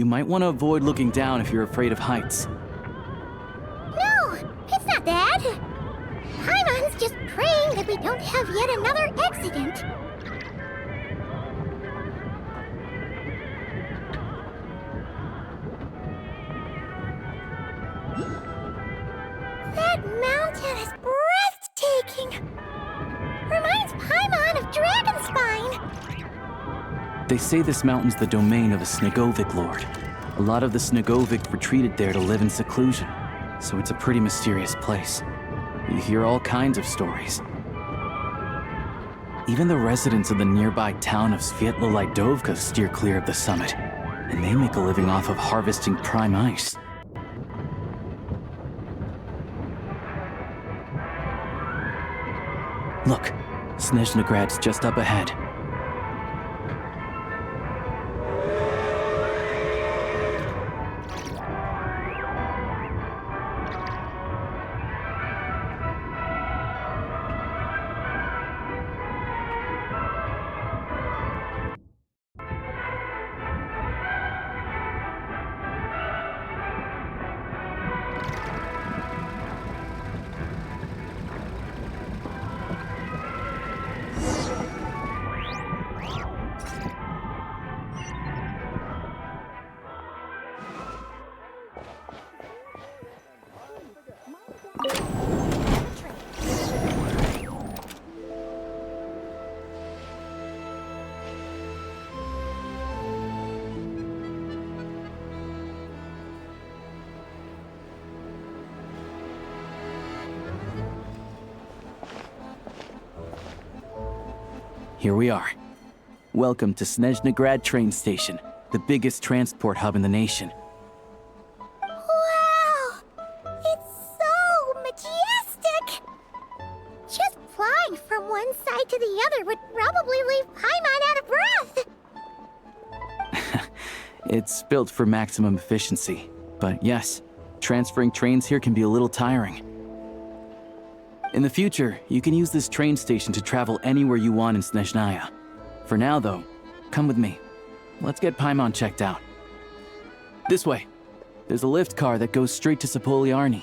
you might want to avoid looking down if you're afraid of heights. No, it's not that. Paimon's just praying that we don't have yet another accident. That mountain is breathtaking. Reminds Paimon of Dragonspine. They say this mountain's the domain of a Snegovik lord. A lot of the Snegovik retreated there to live in seclusion, so it's a pretty mysterious place. You hear all kinds of stories. Even the residents of the nearby town of Svietlo-Lidovka steer clear of the summit, and they make a living off of harvesting prime ice. Look, Snezhnagrad's just up ahead. Here we are. Welcome to Snezhnagrad train station, the biggest transport hub in the nation. Wow! It's so majestic! Just flying from one side to the other would probably leave Paimon out of breath! It's built for maximum efficiency, but yes, transferring trains here can be a little tiring. In the future, you can use this train station to travel anywhere you want in Snezhnaya. For now, though, come with me. Let's get Paimon checked out. This way. There's a lift car that goes straight to Sapoliarni.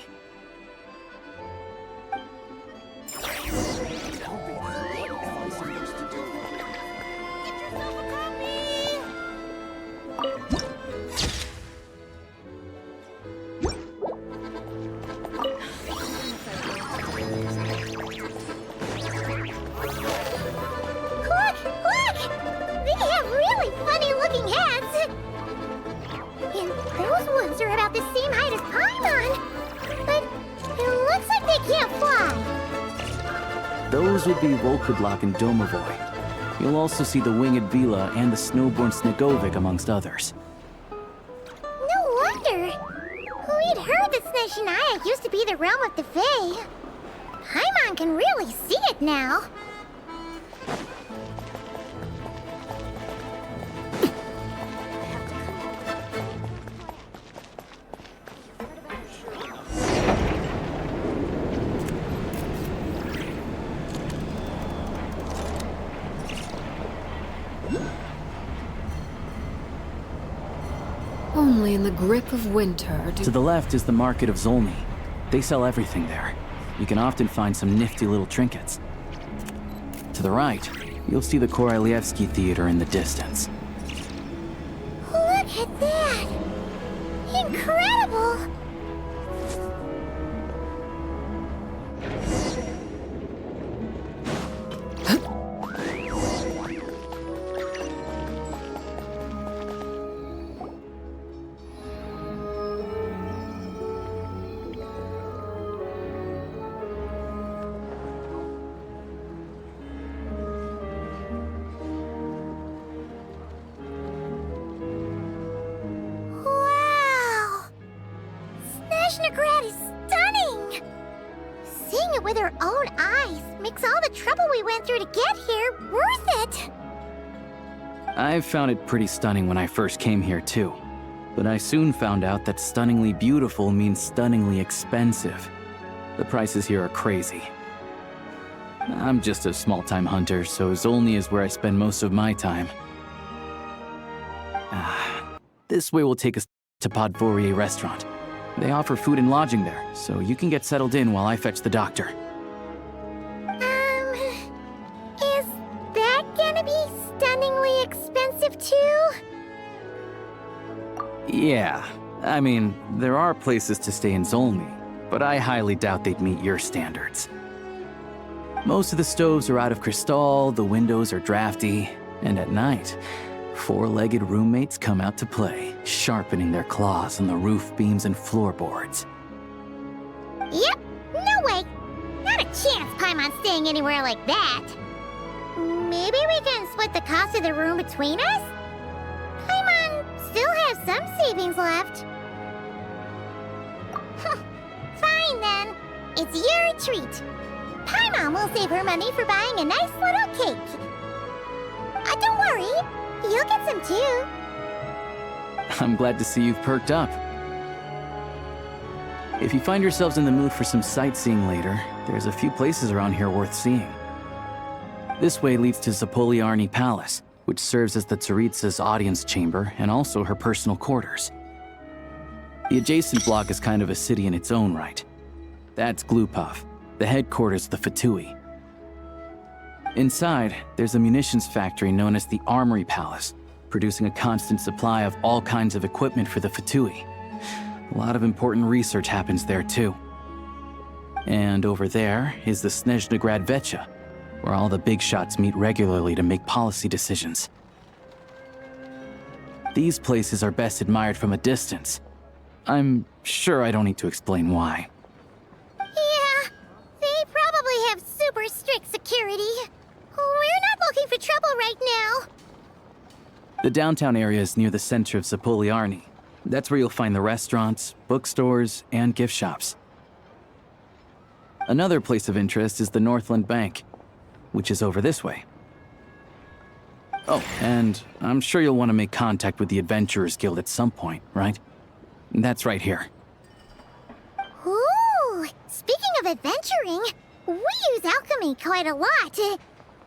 Those would be Volkudlak and Domovoy. You'll also see the winged Vila and the snowborn Snegovik, amongst others. No wonder! We'd heard that Snezhnaya used to be the realm of the Fae. Paimon can really see it now. Only in the grip of winter To the left is the market of Zolny. They sell everything there. You can often find some nifty little trinkets. To the right, you'll see the Kuroyukihime Theater in the distance. Look at that! Incredible! Snezhnagrad is stunning! Seeing it with our own eyes makes all the trouble we went through to get here worth it! I found it pretty stunning when I first came here too. But I soon found out that stunningly beautiful means stunningly expensive. The prices here are crazy. I'm just a small-time hunter, so Zolny is where I spend most of my time. This way will take us to Podvorier restaurant. They offer food and lodging there, so you can get settled in while I fetch the doctor. Is that gonna be stunningly expensive too? Yeah, I mean, there are places to stay in Zolny, but I highly doubt they'd meet your standards. Most of the stoves are out of crystal, the windows are drafty, and at night, four-legged roommates come out to play, sharpening their claws on the roof beams and floorboards. Yep, no way. Not a chance Paimon's staying anywhere like that. Maybe we can split the cost of the room between us? Paimon still has some savings left. Fine then. It's your treat. Paimon will save her money for buying a nice little cake. Don't worry, you'll get some too. I'm glad to see you've perked up. If you find yourselves in the mood for some sightseeing later, there's a few places around here worth seeing. This way leads to Zapoliarny Palace, which serves as the Tsaritsa's audience chamber and also her personal quarters. The adjacent block is kind of a city in its own right. That's Glupov, the headquarters of the Fatui. Inside, there's a munitions factory known as the Armory Palace, producing a constant supply of all kinds of equipment for the Fatui. A lot of important research happens there too. And over there is the Snezhnaya Vecha, where all the big shots meet regularly to make policy decisions. These places are best admired from a distance. I'm sure I don't need to explain why. Yeah, they probably have super strict security. We're not looking for trouble right now. The downtown area is near the center of Zapoliarny. That's where you'll find the restaurants, bookstores, and gift shops. Another place of interest is the Northland Bank, which is over this way. Oh, and I'm sure you'll want to make contact with the Adventurers Guild at some point, right? That's right here. Ooh, speaking of adventuring, we use alchemy quite a lot.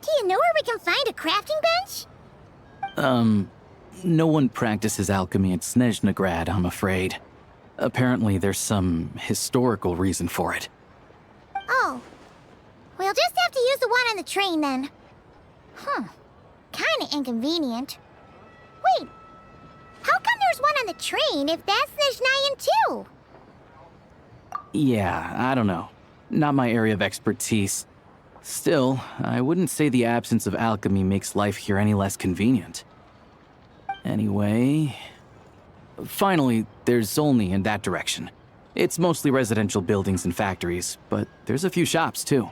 Do you know where we can find a crafting bench? No one practices alchemy at Snezhnaya, I'm afraid. Apparently there's some historical reason for it. Oh. We'll just have to use the one on the train then. Kinda inconvenient. Wait, how come there's one on the train if that's Snezhnayan too? Yeah, I don't know. Not my area of expertise. Still, I wouldn't say the absence of alchemy makes life here any less convenient. Anyway... Finally, there's Zolny in that direction. It's mostly residential buildings and factories, but there's a few shops too.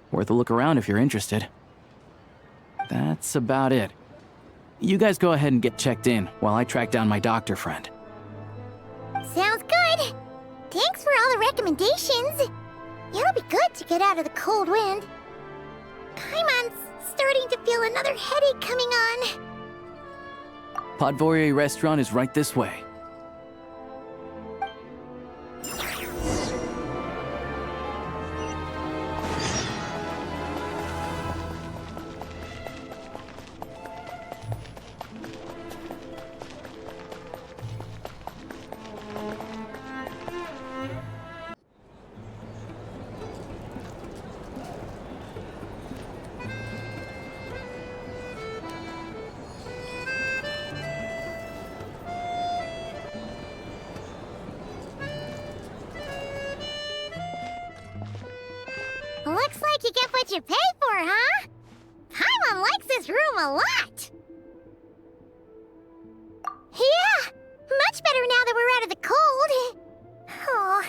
Worth a look around if you're interested. That's about it. You guys go ahead and get checked in while I track down my doctor friend. Sounds good. Thanks for all the recommendations. It'll be good to get out of the cold wind. Paimon's starting to feel another headache coming on. Podvorier restaurant is right this way. Looks like you get what you pay for, huh? Paimon likes this room a lot. Yeah, much better now that we're out of the cold. Oh,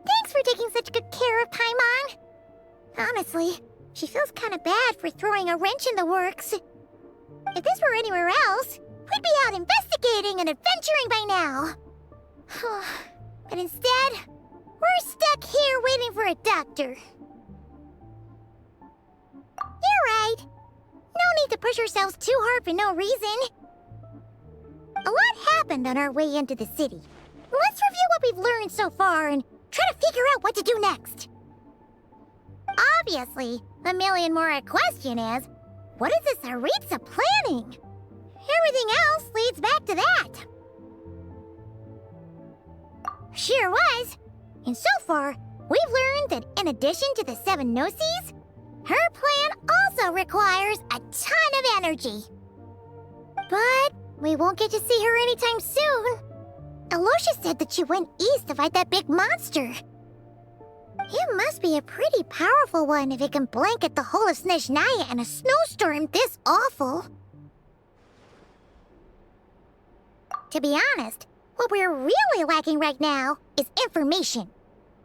thanks for taking such good care of Paimon. Honestly, she feels kind of bad for throwing a wrench in the works. If this were anywhere else, we'd be out investigating and adventuring by now. But instead, we're stuck here waiting for a doctor. You're right. No need to push ourselves too hard for no reason. A lot happened on our way into the city. Let's review what we've learned so far and try to figure out what to do next. Obviously, the million more question is, what is this Tsaritsa planning? Everything else leads back to that. Sure was. And so far, we've learned that in addition to the 7 gnosis, her plan also requires a ton of energy. But we won't get to see her anytime soon. Alosha said that she went east to fight that big monster. It must be a pretty powerful one if it can blanket the whole of Snezhnaya in a snowstorm this awful. To be honest, what we're really lacking right now is information.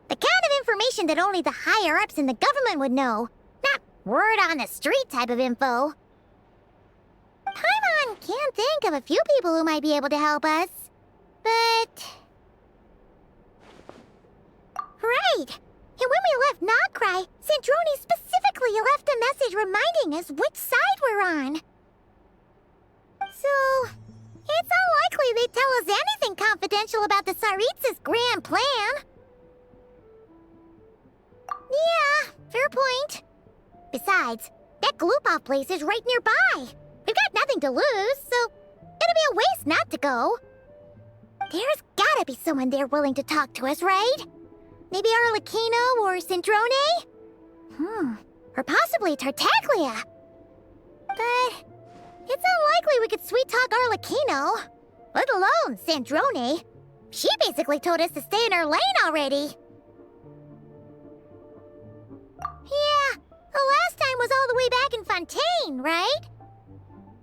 The kind of information that only the higher-ups in the government would know, not word on the street type of info. Paimon can think of a few people who might be able to help us, but... Right! And when we left Nogcry, Sandrone specifically left a message reminding us which side we're on. So, it's unlikely they'd tell us anything confidential about the Tsaritsa's grand plan. Yeah, fair point. Besides, that Glupov place is right nearby. We've got nothing to lose, so it'd be a waste not to go. There's gotta be someone there willing to talk to us, right? Maybe Arlecchino or Sandrone? Or possibly Tartaglia. But it's unlikely we could sweet-talk Arlecchino, let alone Sandrone. She basically told us to stay in her lane already. Yeah, the last time was all the way back in Fontaine, right?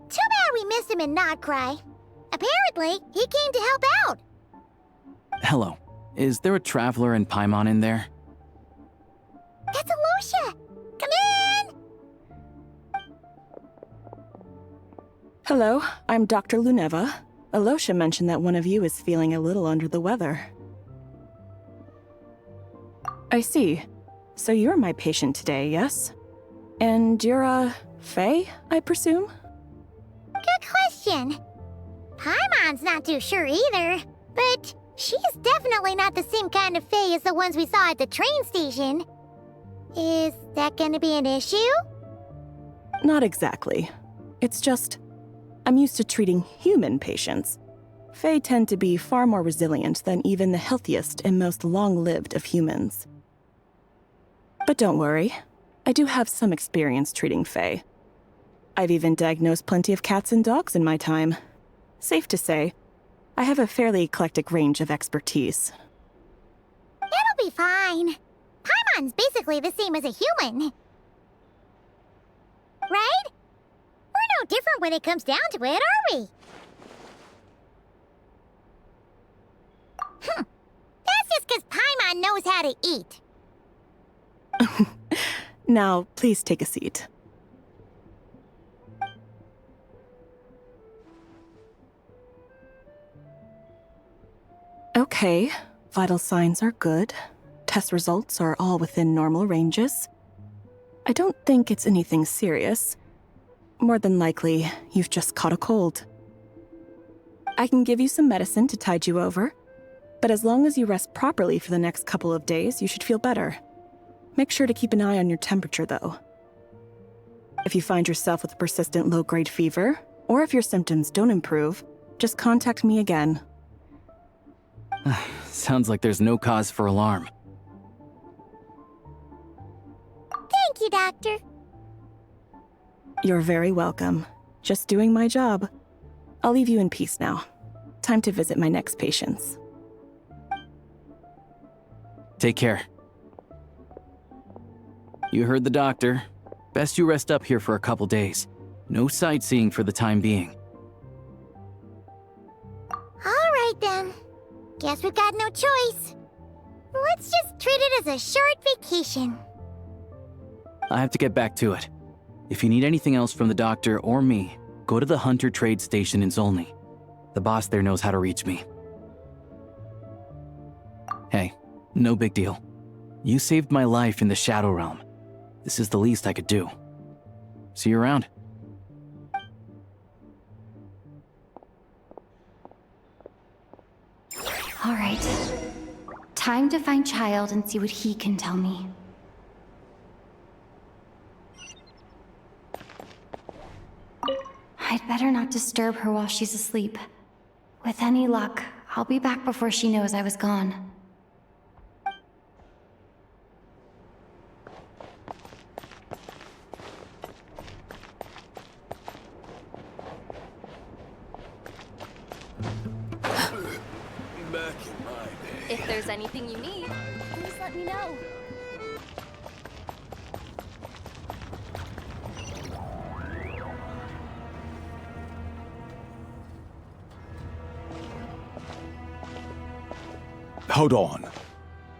Too bad we missed him in Nogcry. Apparently, he came to help out. Hello. Is there a traveler in Paimon in there? That's Alosha! Come in! Hello, I'm Dr. Luneva. Alosha mentioned that one of you is feeling a little under the weather. I see. So you're my patient today, yes? And you're, Faye, I presume? Good question. Paimon's not too sure either, but she's definitely not the same kind of Fae as the ones we saw at the train station. Is that gonna be an issue? Not exactly. It's just, I'm used to treating human patients. Fae tend to be far more resilient than even the healthiest and most long-lived of humans. But don't worry, I do have some experience treating Fae. I've even diagnosed plenty of cats and dogs in my time. Safe to say, I have a fairly eclectic range of expertise. It'll be fine. Paimon's basically the same as a human. Right? We're no different when it comes down to it, are we? That's just because Paimon knows how to eat. Now, please take a seat. Okay, vital signs are good. Test results are all within normal ranges. I don't think it's anything serious. More than likely, you've just caught a cold. I can give you some medicine to tide you over, but as long as you rest properly for the next couple of days, you should feel better. Make sure to keep an eye on your temperature, though. If you find yourself with a persistent low-grade fever, or if your symptoms don't improve, just contact me again. Sounds like there's no cause for alarm. Thank you, Doctor. You're very welcome. Just doing my job. I'll leave you in peace now. Time to visit my next patients. Take care. You heard the doctor. Best you rest up here for a couple days. No sightseeing for the time being. All right, then. Guess we've got no choice. Let's just treat it as a short vacation. I have to get back to it. If you need anything else from the doctor or me, go to the Hunter Trade Station in Zolny. The boss there knows how to reach me. Hey, no big deal. You saved my life in the Shadow Realm. This is the least I could do. See you around. All right. Time to find Child and see what he can tell me. I'd better not disturb her while she's asleep. With any luck, I'll be back before she knows I was gone. If there's anything you need, please let me know. Hold on.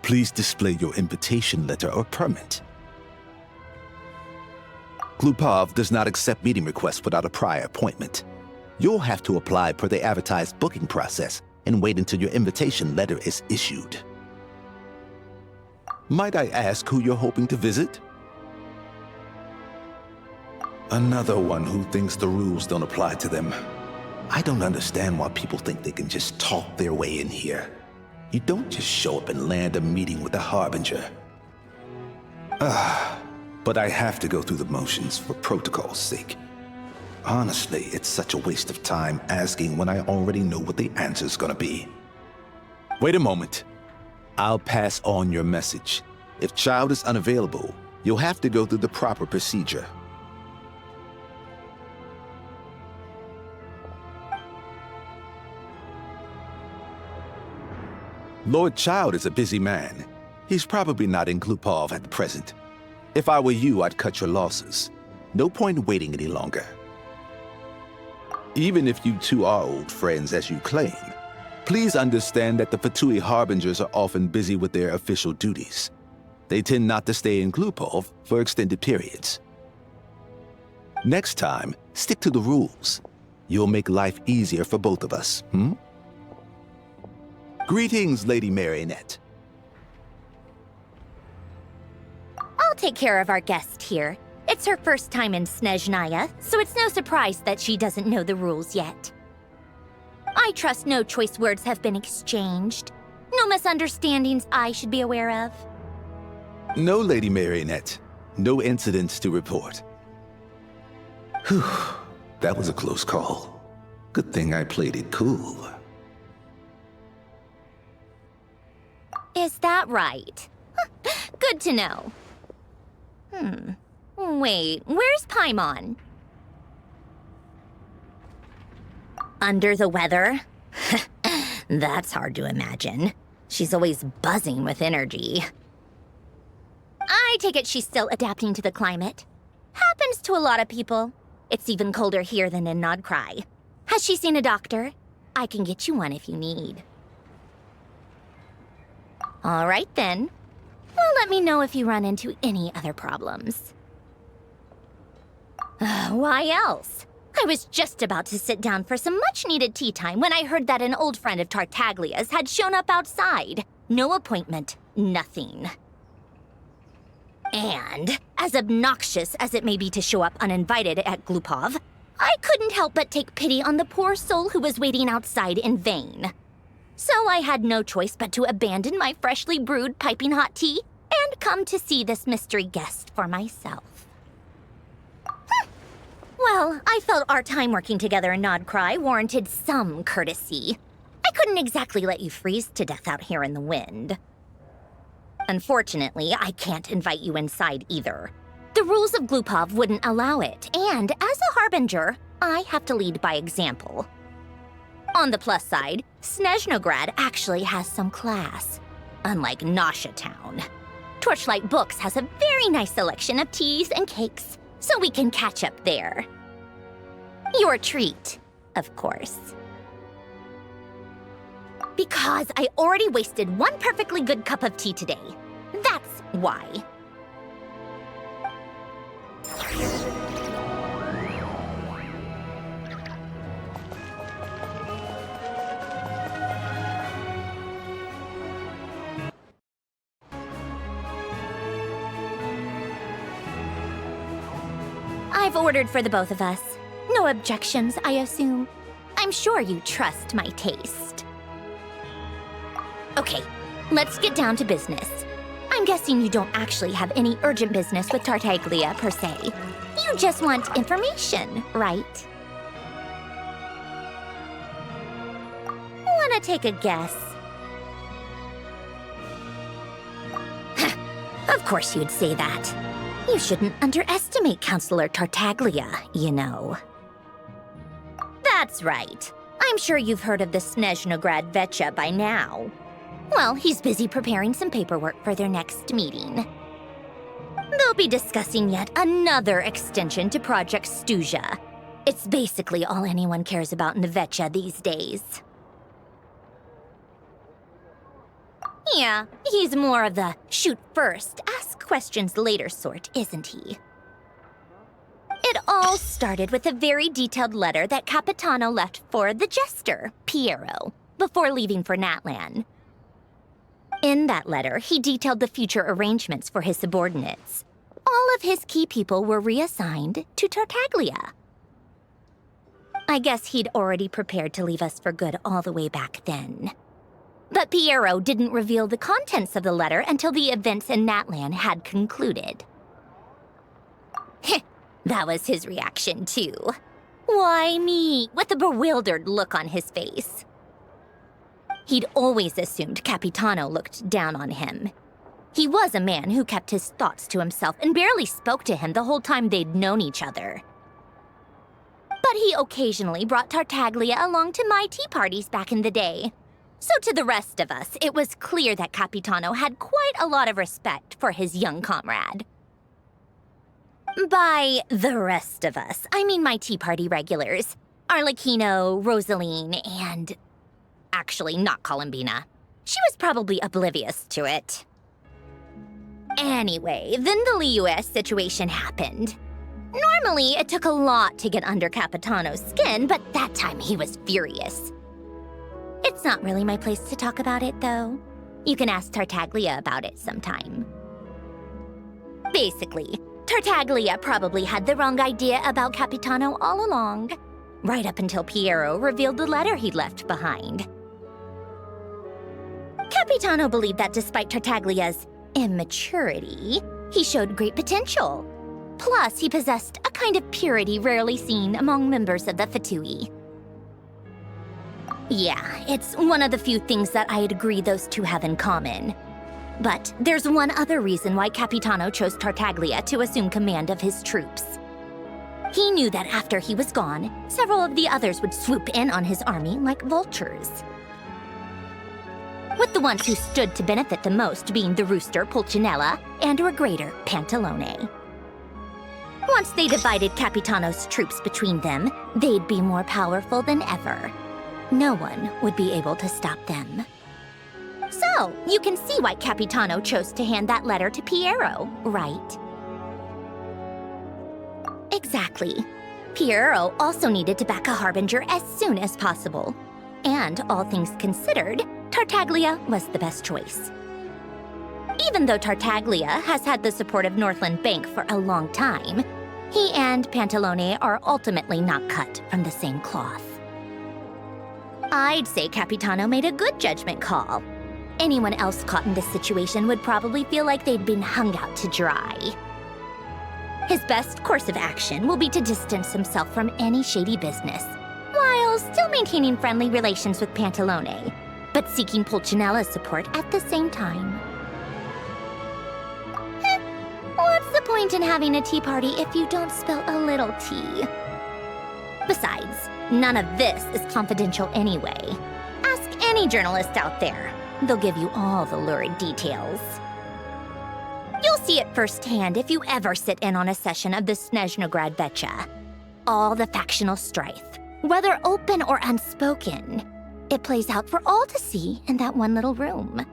Please display your invitation letter or permit. Glupov does not accept meeting requests without a prior appointment. You'll have to apply per the advertised booking process and wait until your invitation letter is issued. Might I ask who you're hoping to visit? Another one who thinks the rules don't apply to them. I don't understand why people think they can just talk their way in here. You don't just show up and land a meeting with the Harbinger. But I have to go through the motions for protocol's sake. Honestly, it's such a waste of time asking when I already know what the answer's gonna be. Wait a moment. I'll pass on your message. If child is unavailable, you'll have to go through the proper procedure. Lord Child is a busy man. He's probably not in Glupov at present. If I were you, I'd cut your losses. No point waiting any longer. Even if you two are old friends as you claim, please understand that the Fatuis Harbingers are often busy with their official duties. They tend not to stay in Glupov for extended periods. Next time, stick to the rules. You'll make life easier for both of us, Greetings, Lady Marionette. I'll take care of our guest here. It's her first time in Snezhnaya, so it's no surprise that she doesn't know the rules yet. I trust no choice words have been exchanged. No misunderstandings I should be aware of. No, Lady Marionette. No incidents to report. Whew, that was a close call. Good thing I played it cool. Is that right? Good to know. Wait, where's Paimon? Under the weather? That's hard to imagine. She's always buzzing with energy. I take it she's still adapting to the climate. Happens to a lot of people. It's even colder here than in Nodcry. Has she seen a doctor? I can get you one if you need. All right, then. Well, let me know if you run into any other problems. Why else? I was just about to sit down for some much-needed tea time when I heard that an old friend of Tartaglia's had shown up outside. No appointment, nothing. And, as obnoxious as it may be to show up uninvited at Glupov, I couldn't help but take pity on the poor soul who was waiting outside in vain. So I had no choice but to abandon my freshly brewed piping hot tea and come to see this mystery guest for myself. Well, I felt our time working together in Nodcry warranted some courtesy. I couldn't exactly let you freeze to death out here in the wind. Unfortunately, I can't invite you inside either. The rules of Glupov wouldn't allow it, and as a Harbinger, I have to lead by example. On the plus side, Snezhnograd actually has some class, unlike Nossa Town. Torchlight Books has a very nice selection of teas and cakes, so we can catch up there. Your treat, of course. Because I already wasted one perfectly good cup of tea today. That's why. I've ordered for the both of us. No objections, I assume. I'm sure you trust my taste. Okay, let's get down to business. I'm guessing you don't actually have any urgent business with Tartaglia, per se. You just want information, right? Wanna take a guess? Of course you'd say that. You shouldn't underestimate Counselor Tartaglia, you know. That's right. I'm sure you've heard of the Snezhnograd Vecha by now. Well, he's busy preparing some paperwork for their next meeting. They'll be discussing yet another extension to Project Stuja. It's basically all anyone cares about in Vetcha these days. Yeah, he's more of the shoot first, ask questions later sort, isn't he? It all started with a very detailed letter that Capitano left for the jester, Piero, before leaving for Natlan. In that letter, he detailed the future arrangements for his subordinates. All of his key people were reassigned to Tartaglia. I guess he'd already prepared to leave us for good all the way back then. But Piero didn't reveal the contents of the letter until the events in Natlan had concluded. That was his reaction, too. Why me? With a bewildered look on his face. He'd always assumed Capitano looked down on him. He was a man who kept his thoughts to himself and barely spoke to him the whole time they'd known each other. But he occasionally brought Tartaglia along to my tea parties back in the day. So to the rest of us, it was clear that Capitano had quite a lot of respect for his young comrade. By the rest of us, I mean my tea party regulars. Arlecchino, Rosaline, and... actually, not Columbina. She was probably oblivious to it. Anyway, then the Liu-S situation happened. Normally, it took a lot to get under Capitano's skin, but that time he was furious. It's not really my place to talk about it, though. You can ask Tartaglia about it sometime. Basically, Tartaglia probably had the wrong idea about Capitano all along, right up until Piero revealed the letter he'd left behind. Capitano believed that despite Tartaglia's immaturity, he showed great potential. Plus, he possessed a kind of purity rarely seen among members of the Fatui. Yeah, it's one of the few things that I'd agree those two have in common. But there's one other reason why Capitano chose Tartaglia to assume command of his troops. He knew that after he was gone, several of the others would swoop in on his army like vultures. With the ones who stood to benefit the most being the rooster Pulcinella and Regrator Pantalone. Once they divided Capitano's troops between them, they'd be more powerful than ever. No one would be able to stop them. So, you can see why Capitano chose to hand that letter to Piero, right? Exactly. Piero also needed to back a harbinger as soon as possible. And all things considered, Tartaglia was the best choice. Even though Tartaglia has had the support of Northland Bank for a long time, he and Pantalone are ultimately not cut from the same cloth. I'd say Capitano made a good judgment call. Anyone else caught in this situation would probably feel like they'd been hung out to dry. His best course of action will be to distance himself from any shady business, while still maintaining friendly relations with Pantalone, but seeking Pulcinella's support at the same time. What's the point in having a tea party if you don't spill a little tea? Besides, none of this is confidential anyway. Ask any journalist out there. They'll give you all the lurid details. You'll see it firsthand if you ever sit in on a session of the Snezhnaya Vetcha. All the factional strife, whether open or unspoken, it plays out for all to see in that one little room.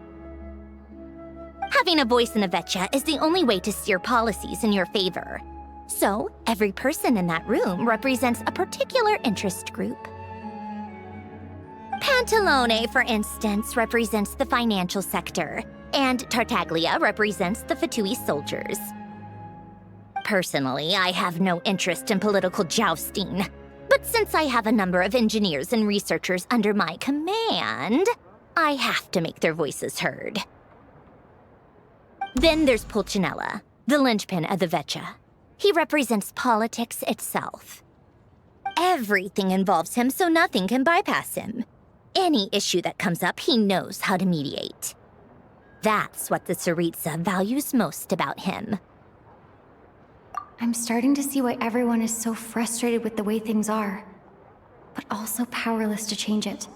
Having a voice in a Vetcha is the only way to steer policies in your favor. So, every person in that room represents a particular interest group. Pantalone, for instance, represents the financial sector, and Tartaglia represents the Fatuis soldiers. Personally, I have no interest in political jousting, but since I have a number of engineers and researchers under my command, I have to make their voices heard. Then there's Pulcinella, the linchpin of the Vetcha. He represents politics itself. Everything involves him, so nothing can bypass him. Any issue that comes up, he knows how to mediate. That's what the Tsaritsa values most about him. I'm starting to see why everyone is so frustrated with the way things are, but also powerless to change it.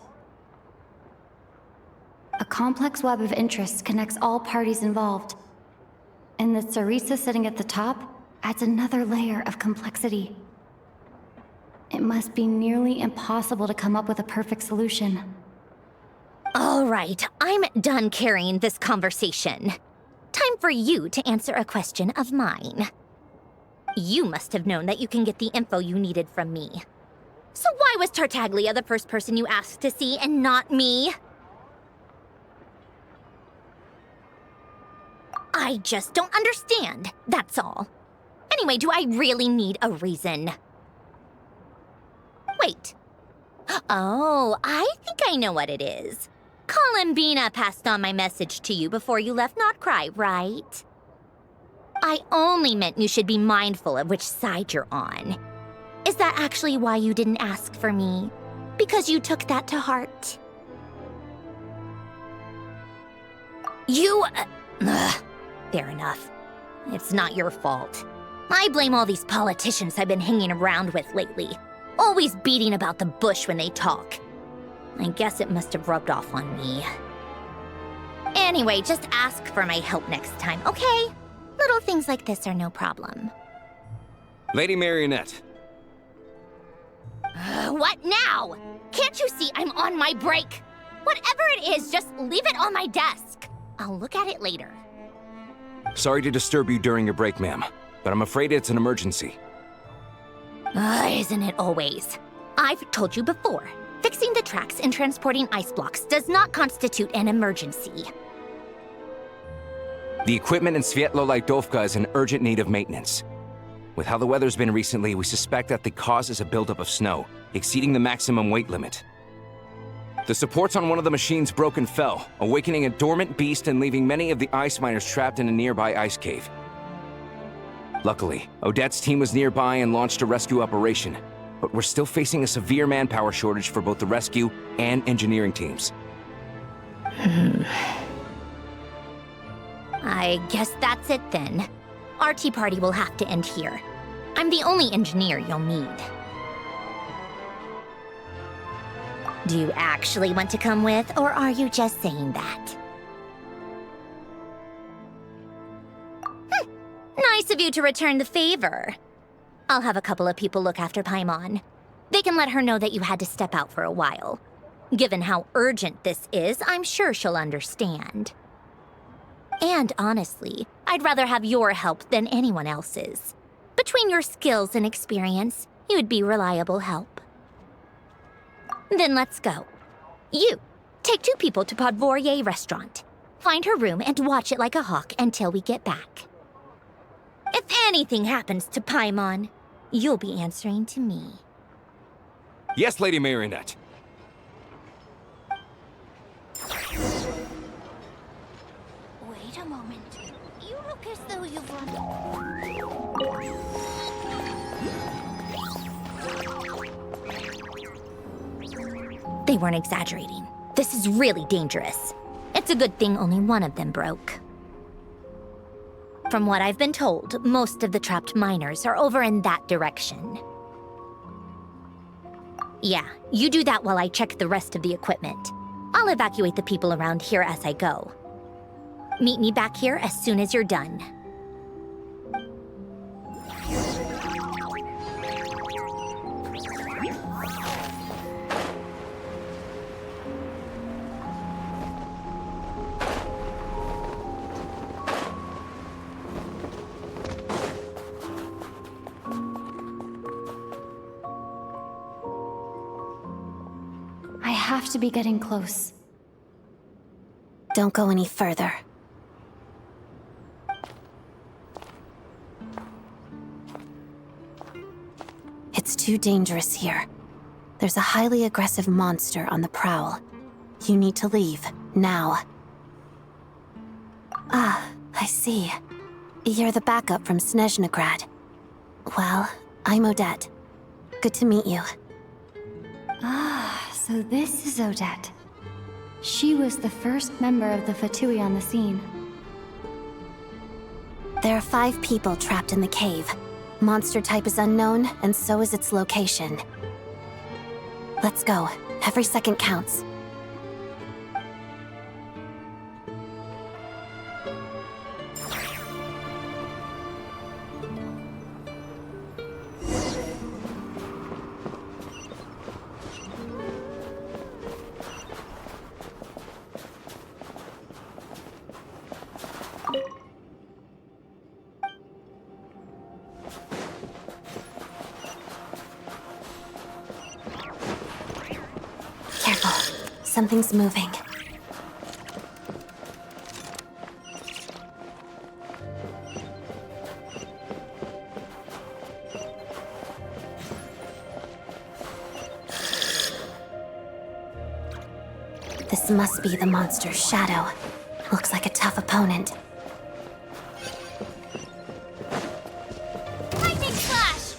A complex web of interests connects all parties involved. And the Sarisa sitting at the top adds another layer of complexity. It must be nearly impossible to come up with a perfect solution. All right, I'm done carrying this conversation. Time for you to answer a question of mine. You must have known that you can get the info you needed from me. So why was Tartaglia the first person you asked to see and not me? I just don't understand, that's all. Anyway, do I really need a reason? Wait. Oh, I think I know what it is. Columbina passed on my message to you before you left Not Cry, right? I only meant you should be mindful of which side you're on. Is that actually why you didn't ask for me? Because you took that to heart? Fair enough. It's not your fault. I blame all these politicians I've been hanging around with lately. Always beating about the bush when they talk. I guess it must have rubbed off on me. Anyway, just ask for my help next time, okay? Little things like this are no problem. Lady Marionette. What now? Can't you see I'm on my break? Whatever it is, just leave it on my desk. I'll look at it later. Sorry to disturb you during your break, ma'am, but I'm afraid it's an emergency. Isn't it always? I've told you before, fixing the tracks and transporting ice blocks does not constitute an emergency. The equipment in Svietlo-Laidovka is in urgent need of maintenance. With how the weather's been recently, we suspect that the cause is a buildup of snow, exceeding the maximum weight limit. The supports on one of the machines broke and fell, awakening a dormant beast and leaving many of the ice miners trapped in a nearby ice cave. Luckily, Odette's team was nearby and launched a rescue operation, but we're still facing a severe manpower shortage for both the rescue and engineering teams. I guess that's it then. Our tea party will have to end here. I'm the only engineer you'll need. Do you actually want to come with, or are you just saying that? Nice of you to return the favor. I'll have a couple of people look after Paimon. They can let her know that you had to step out for a while. Given how urgent this is, I'm sure she'll understand. And honestly, I'd rather have your help than anyone else's. Between your skills and experience, you'd be reliable help. Then let's go. You, take 2 people to Podvorier restaurant. Find her room and watch it like a hawk until we get back. If anything happens to Paimon, you'll be answering to me. Yes, Lady Marionette. Wait a moment. You look as though you've run... They weren't exaggerating. This is really dangerous. It's a good thing only one of them broke. From what I've been told, most of the trapped miners are over in that direction. Yeah, you do that while I check the rest of the equipment. I'll evacuate the people around here as I go. Meet me back here as soon as you're done. I have to be getting close. Don't go any further. It's too dangerous here. There's a highly aggressive monster on the prowl. You need to leave, now. Ah, I see. You're the backup from Snezhnaya. Well, I'm Odette. Good to meet you. Ah, so this is Odette. She was the first member of the Fatuis on the scene. There are 5 people trapped in the cave. Monster type is unknown, and so is its location. Let's go. Every second counts. Something's moving. This must be the monster's shadow. Looks like a tough opponent. Lightning flash!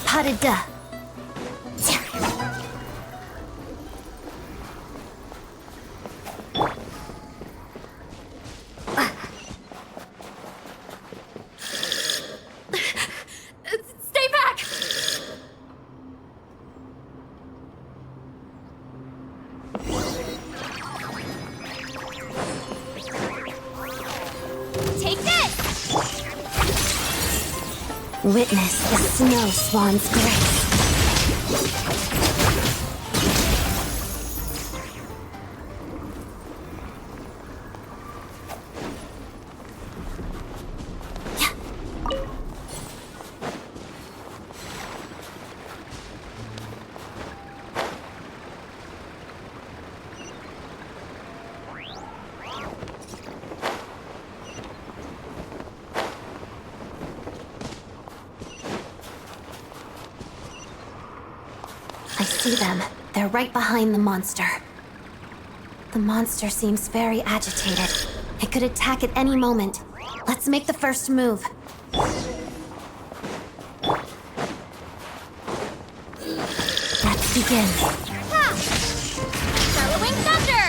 Potted duh. Stay back! Take this! Witness the snow swan's grace. I see them. They're right behind the monster. The monster seems very agitated. It could attack at any moment. Let's make the first move. Let's begin. Ha! Bellowing thunder!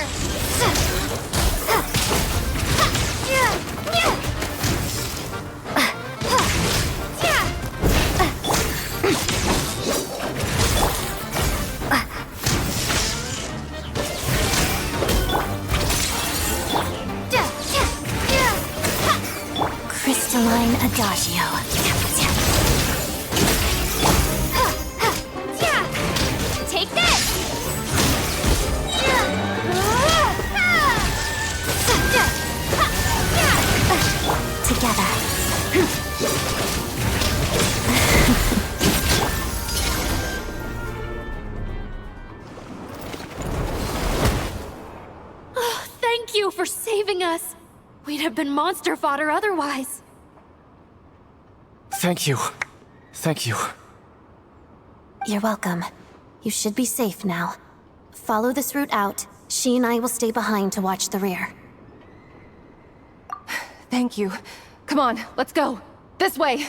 Crystalline Adagio. Take this! Together. Thank you for saving us. We'd have been monster fodder otherwise. Thank you. Thank you. You're welcome. You should be safe now. Follow this route out. She and I will stay behind to watch the rear. Thank you. Come on, let's go. This way.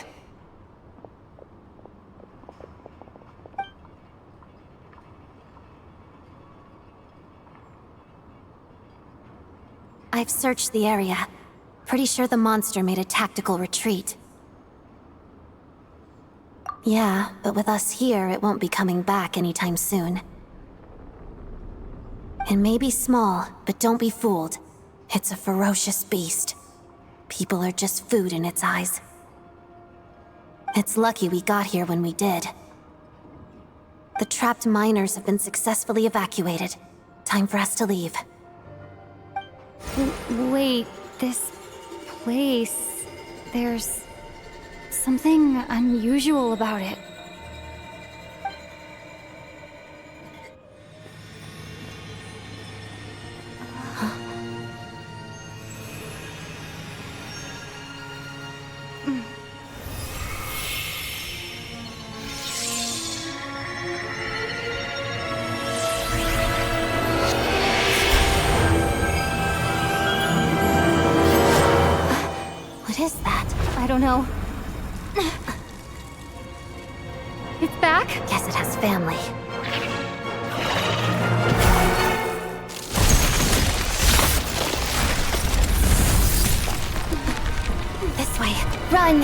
I've searched the area. Pretty sure the monster made a tactical retreat. Yeah, but with us here, it won't be coming back anytime soon. It may be small, but don't be fooled. It's a ferocious beast. People are just food in its eyes. It's lucky we got here when we did. The trapped miners have been successfully evacuated. Time for us to leave. Wait, this place... There's something unusual about it. What is that? I don't know. It's back? Guess it has family. This way. Run!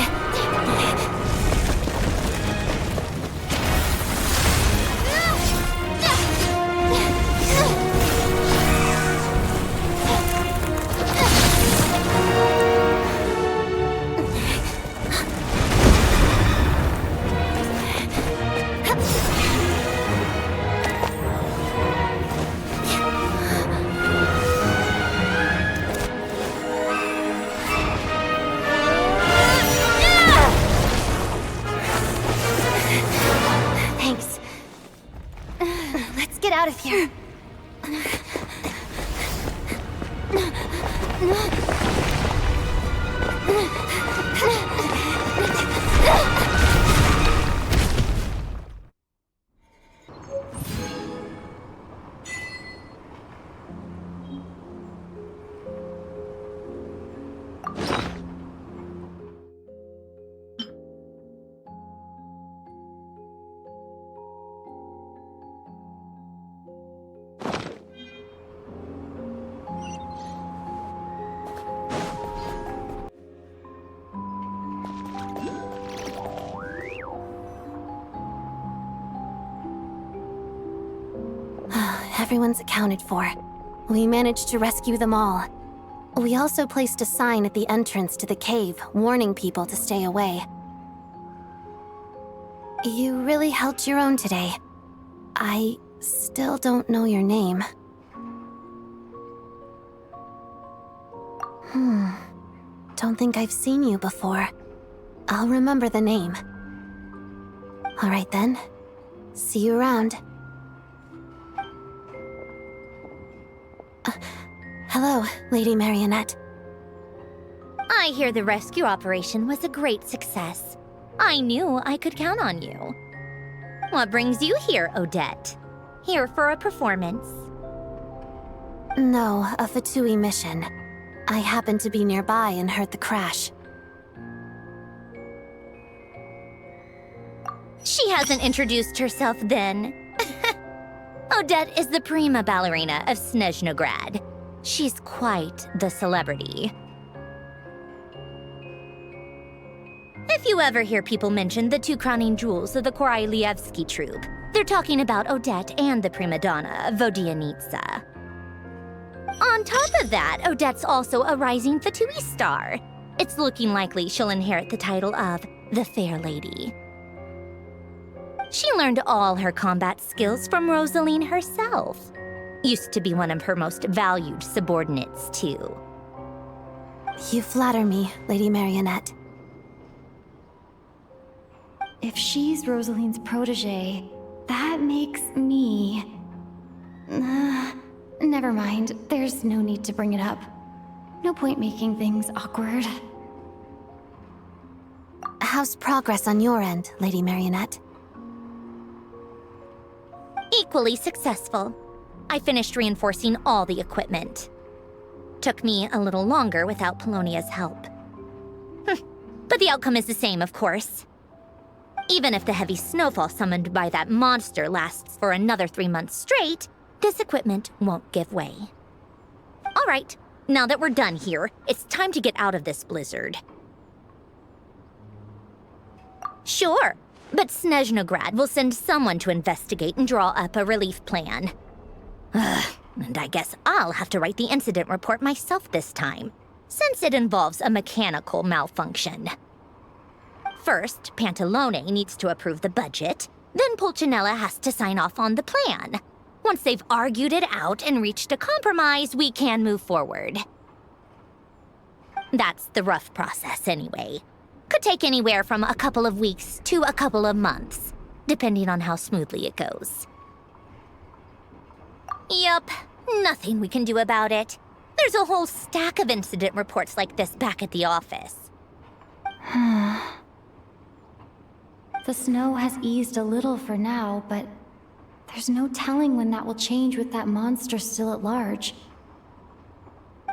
of here. Everyone's accounted for. We managed to rescue them all. We also placed a sign at the entrance to the cave, warning people to stay away. You really held your own today. I still don't know your name. Don't think I've seen you before. I'll remember the name. All right then. See you around. Hello, Lady Marionette. I hear the rescue operation was a great success. I knew I could count on you. What brings you here, Odette? Here for a performance? No, a Fatui mission. I happened to be nearby and heard the crash. She hasn't introduced herself then. Odette is the prima ballerina of Snezhnaya. She's quite the celebrity. If you ever hear people mention the two crowning jewels of the Kuroyukihime troupe, they're talking about Odette and the prima donna, Vodianitsa. On top of that, Odette's also a rising Fatuis star. It's looking likely she'll inherit the title of the Fair Lady. She learned all her combat skills from Rosaline herself. Used to be one of her most valued subordinates, too. You flatter me, Lady Marionette. If she's Rosaline's protege, that makes me... never mind. There's no need to bring it up. No point making things awkward. How's progress on your end, Lady Marionette? Equally successful. I finished reinforcing all the equipment. Took me a little longer without Polonia's help. But the outcome is the same, of course. Even if the heavy snowfall summoned by that monster lasts for another 3 months straight, this equipment won't give way. All right, now that we're done here, it's time to get out of this blizzard. Sure, but Snezhnaya will send someone to investigate and draw up a relief plan. And I guess I'll have to write the incident report myself this time, since it involves a mechanical malfunction. First, Pantalone needs to approve the budget, then Pulcinella has to sign off on the plan. Once they've argued it out and reached a compromise, we can move forward. That's the rough process anyway. Could take anywhere from a couple of weeks to a couple of months, depending on how smoothly it goes. Yup, nothing we can do about it. There's a whole stack of incident reports like this back at the office. The snow has eased a little for now, but there's no telling when that will change with that monster still at large.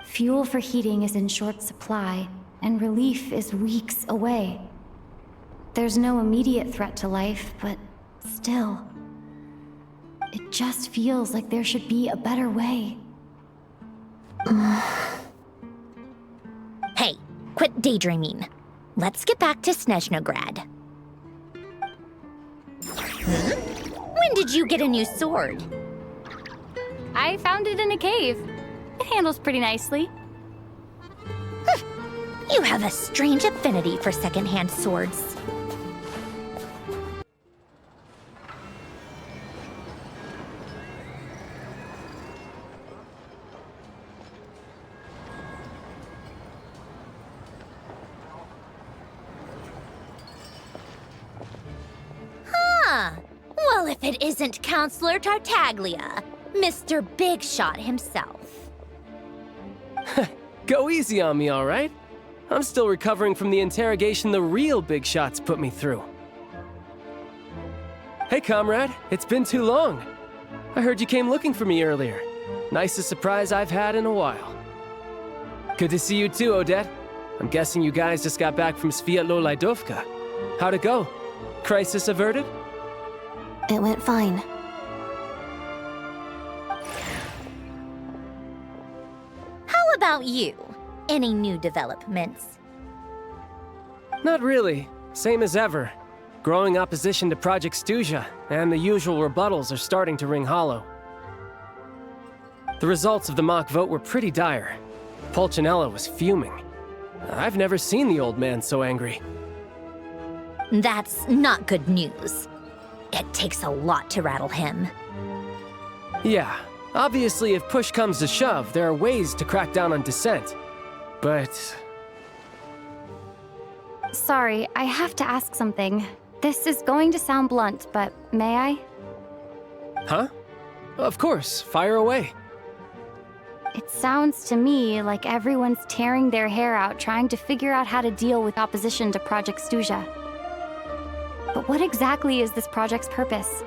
Fuel for heating is in short supply, and relief is weeks away. There's no immediate threat to life, but still. It just feels like there should be a better way. Hey, quit daydreaming. Let's get back to Snezhnaya. When did you get a new sword? I found it in a cave. It handles pretty nicely. You have a strange affinity for second-hand swords. Well, if it isn't Counselor Tartaglia, Mr. Big Shot himself. Go easy on me, all right? I'm still recovering from the interrogation the real big shots put me through. Hey, comrade, it's been too long. I heard you came looking for me earlier. Nicest surprise I've had in a while. Good to see you too, Odette. I'm guessing you guys just got back from Sviatlo-Lajdovka. How'd it go? Crisis averted? It went fine. How about you? Any new developments? Not really. Same as ever. Growing opposition to Project Stuzha, and the usual rebuttals are starting to ring hollow. The results of the mock vote were pretty dire. Pulcinella was fuming. I've never seen the old man so angry. That's not good news. It takes a lot to rattle him. Yeah, obviously if push comes to shove, there are ways to crack down on dissent. But... Sorry, I have to ask something. This is going to sound blunt, but may I? Huh? Of course, fire away. It sounds to me like everyone's tearing their hair out trying to figure out how to deal with opposition to Project Stuzha. But what exactly is this project's purpose?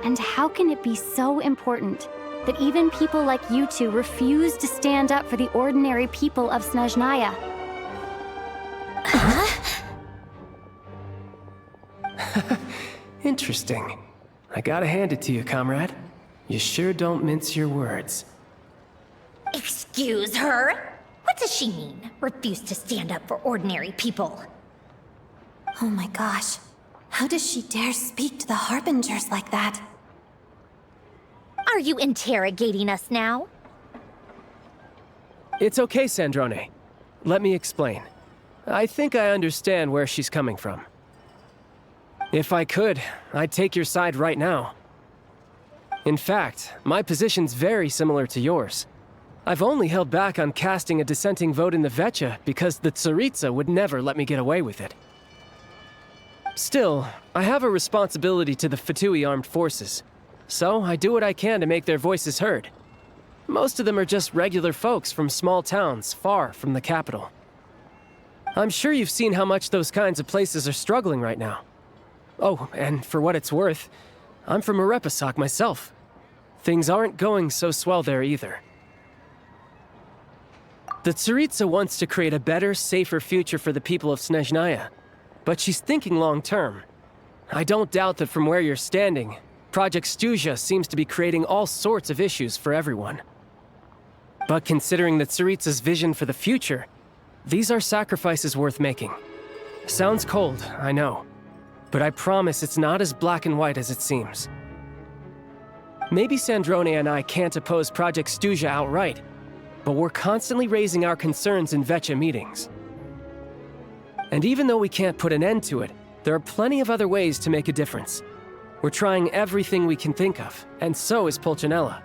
And how can it be so important that even people like you two refuse to stand up for the ordinary people of Snezhnaya? Interesting. I gotta hand it to you, comrade. You sure don't mince your words. Excuse her? What does she mean? Refuse to stand up for ordinary people? Oh my gosh. How does she dare speak to the Harbingers like that? Are you interrogating us now? It's okay, Sandrone. Let me explain. I think I understand where she's coming from. If I could, I'd take your side right now. In fact, my position's very similar to yours. I've only held back on casting a dissenting vote in the Vecha because the Tsaritsa would never let me get away with it. Still, I have a responsibility to the Fatui armed forces, so I do what I can to make their voices heard. Most of them are just regular folks from small towns far from the capital. I'm sure you've seen how much those kinds of places are struggling right now. Oh, and for what it's worth, I'm from Arepasak myself. Things aren't going so swell there either. The Tsaritsa wants to create a better, safer future for the people of Snezhnaya, but she's thinking long-term. I don't doubt that from where you're standing, Project Stuzha seems to be creating all sorts of issues for everyone. But considering the Tsaritsa's vision for the future, these are sacrifices worth making. Sounds cold, I know, but I promise it's not as black and white as it seems. Maybe Sandrone and I can't oppose Project Stuzha outright, but we're constantly raising our concerns in Vecha meetings. And even though we can't put an end to it, there are plenty of other ways to make a difference. We're trying everything we can think of, and so is Pulcinella.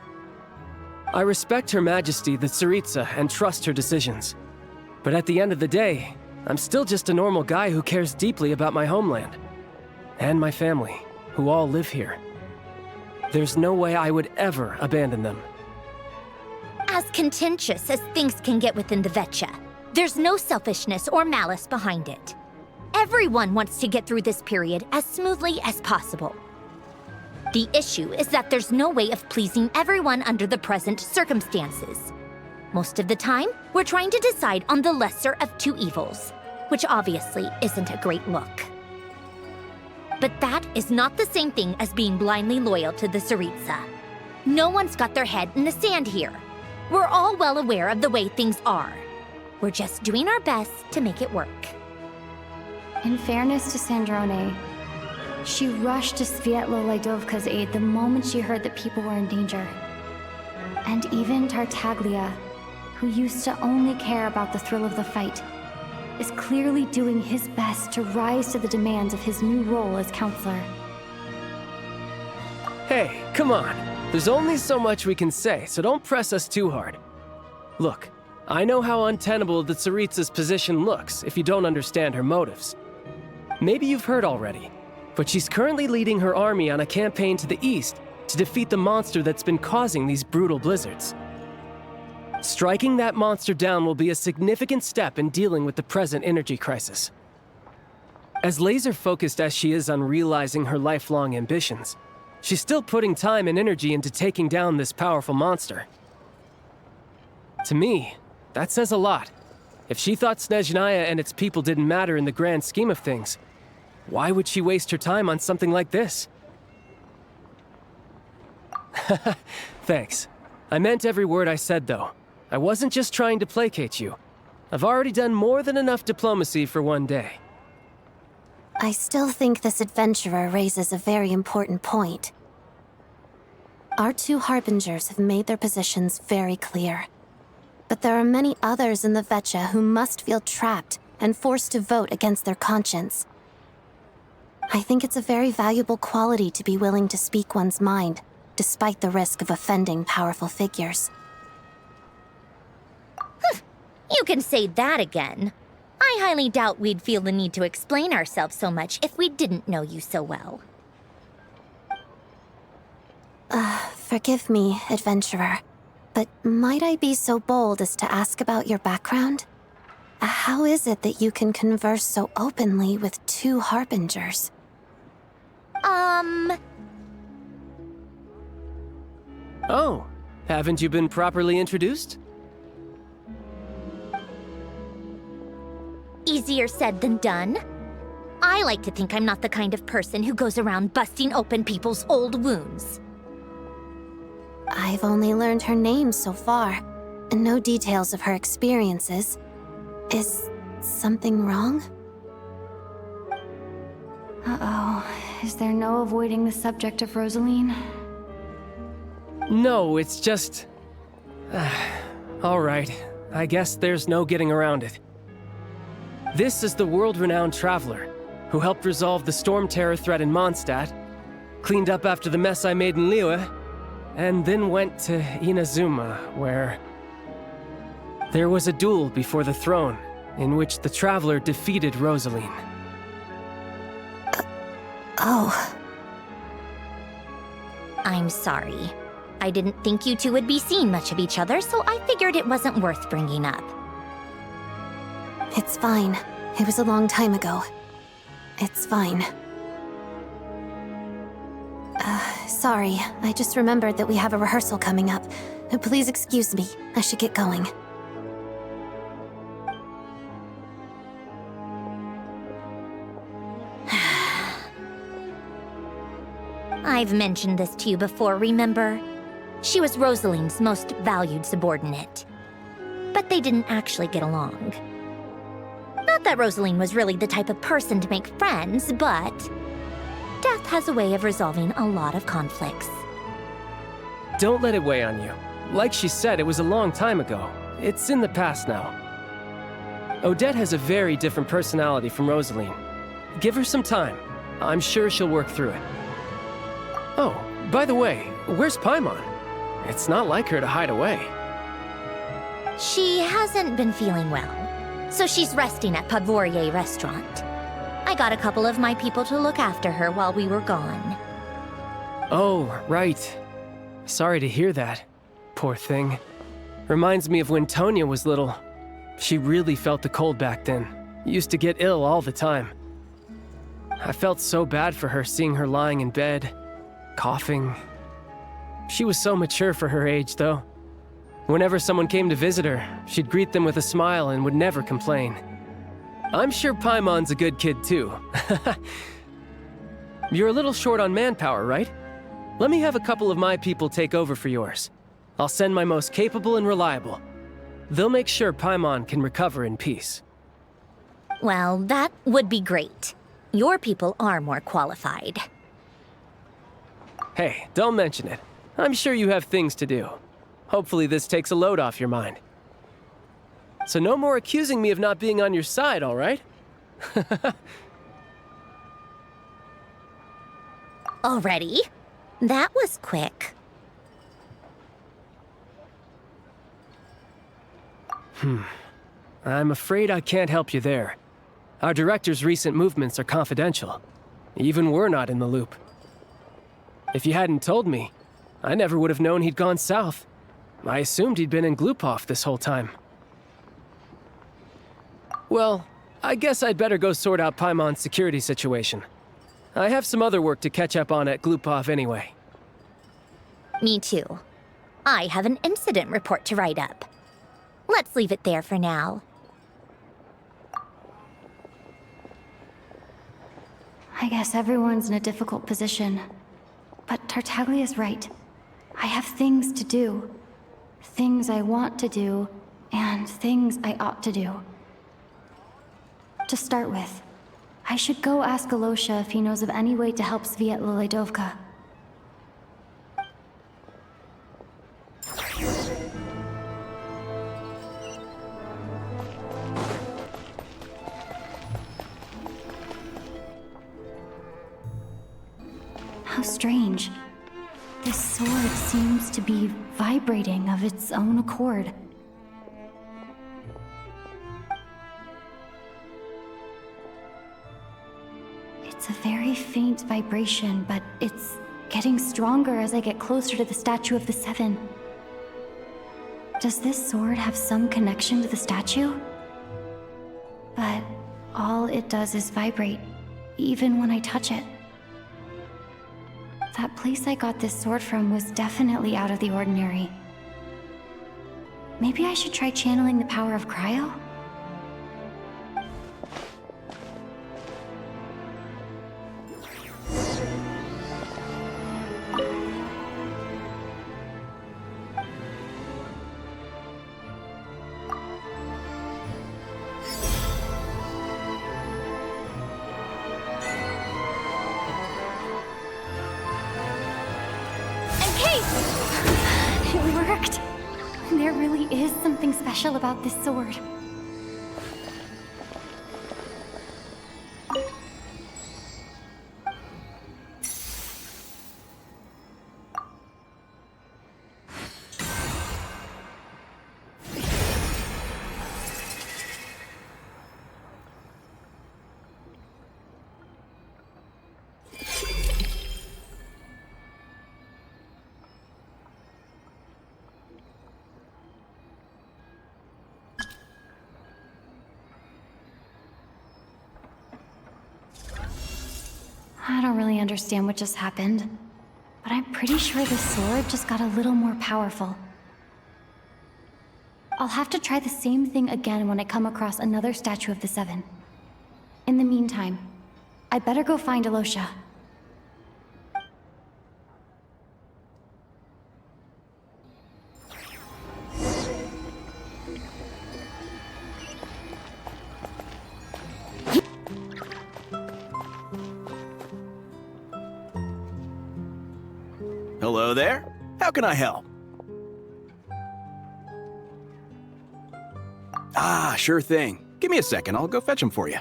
I respect Her Majesty, the Tsaritsa, and trust her decisions. But at the end of the day, I'm still just a normal guy who cares deeply about my homeland. And my family, who all live here. There's no way I would ever abandon them. As contentious as things can get within the Vecha, there's no selfishness or malice behind it. Everyone wants to get through this period as smoothly as possible. The issue is that there's no way of pleasing everyone under the present circumstances. Most of the time, we're trying to decide on the lesser of two evils, which obviously isn't a great look. But that is not the same thing as being blindly loyal to the Tsaritsa. No one's got their head in the sand here. We're all well aware of the way things are. We're just doing our best to make it work. In fairness to Sandrone, she rushed to Sviatlo-Lajdovka's aid the moment she heard that people were in danger. And even Tartaglia, who used to only care about the thrill of the fight, is clearly doing his best to rise to the demands of his new role as counselor. Hey, come on. There's only so much we can say, so don't press us too hard. Look, I know how untenable the Tsaritsa's position looks if you don't understand her motives. Maybe you've heard already, but she's currently leading her army on a campaign to the east to defeat the monster that's been causing these brutal blizzards. Striking that monster down will be a significant step in dealing with the present energy crisis. As laser-focused as she is on realizing her lifelong ambitions, she's still putting time and energy into taking down this powerful monster. To me, that says a lot. If she thought Snezhnaya and its people didn't matter in the grand scheme of things, why would she waste her time on something like this? Thanks. I meant every word I said, though. I wasn't just trying to placate you. I've already done more than enough diplomacy for one day. I still think this adventurer raises a very important point. Our two harbingers have made their positions very clear. But there are many others in the Vetcha who must feel trapped and forced to vote against their conscience. I think it's a very valuable quality to be willing to speak one's mind, despite the risk of offending powerful figures. You can say that again. I highly doubt we'd feel the need to explain ourselves so much if we didn't know you so well. Forgive me, adventurer, but might I be so bold as to ask about your background? How is it that you can converse so openly with two harbingers? Oh, haven't you been properly introduced? Easier said than done. I like to think I'm not the kind of person who goes around busting open people's old wounds. I've only learned her name so far, and no details of her experiences. Is something wrong? Uh-oh. Is there no avoiding the subject of Rosaline? No, it's just... all right. I guess there's no getting around it. This is the world-renowned traveler who helped resolve the storm terror threat in Mondstadt, cleaned up after the mess I made in Liyue, and then went to Inazuma, where there was a duel before the throne in which the traveler defeated Rosaline. Oh. I'm sorry. I didn't think you two would be seeing much of each other, so I figured it wasn't worth bringing up. It's fine. It was a long time ago. It's fine. Sorry. I just remembered that we have a rehearsal coming up. Please excuse me. I should get going. I've mentioned this to you before, remember? She was Rosaline's most valued subordinate. But they didn't actually get along. Not that Rosaline was really the type of person to make friends, but death has a way of resolving a lot of conflicts. Don't let it weigh on you. Like she said, it was a long time ago. It's in the past now. Odette has a very different personality from Rosaline. Give her some time. I'm sure she'll work through it. Oh, by the way, where's Paimon? It's not like her to hide away. She hasn't been feeling well, so she's resting at Podvorier restaurant. I got a couple of my people to look after her while we were gone. Oh, right. Sorry to hear that. Poor thing. Reminds me of when Tonya was little. She really felt the cold back then. Used to get ill all the time. I felt so bad for her seeing her lying in bed, coughing. She was so mature for her age, though. Whenever someone came to visit her, she'd greet them with a smile and would never complain. I'm sure Paimon's a good kid, too. You're a little short on manpower, right? Let me have a couple of my people take over for yours. I'll send my most capable and reliable. They'll make sure Paimon can recover in peace. Well, that would be great. Your people are more qualified. Hey, don't mention it. I'm sure you have things to do. Hopefully this takes a load off your mind. So no more accusing me of not being on your side, all right? Already? That was quick. I'm afraid I can't help you there. Our director's recent movements are confidential. Even we're not in the loop. If you hadn't told me, I never would have known he'd gone south. I assumed he'd been in Glupov this whole time. Well, I guess I'd better go sort out Paimon's security situation. I have some other work to catch up on at Glupov anyway. Me too. I have an incident report to write up. Let's leave it there for now. I guess everyone's in a difficult position. But Tartaglia's right. I have things to do. Things I want to do, and things I ought to do. To start with, I should go ask Alosha if he knows of any way to help Sviatloledovka. How strange. This sword seems to be vibrating of its own accord. It's a very faint vibration, but it's getting stronger as I get closer to the statue of the Seven. Does this sword have some connection to the statue? But all it does is vibrate, even when I touch it. That place I got this sword from was definitely out of the ordinary. Maybe I should try channeling the power of cryo? It worked! There really is something special about this sword. I don't really understand what just happened, but I'm pretty sure the sword just got a little more powerful. I'll have to try the same thing again when I come across another statue of the Seven. In the meantime, I better go find Alosha. Hello there. How can I help? Ah, sure thing. Give me a second. I'll go fetch him for you.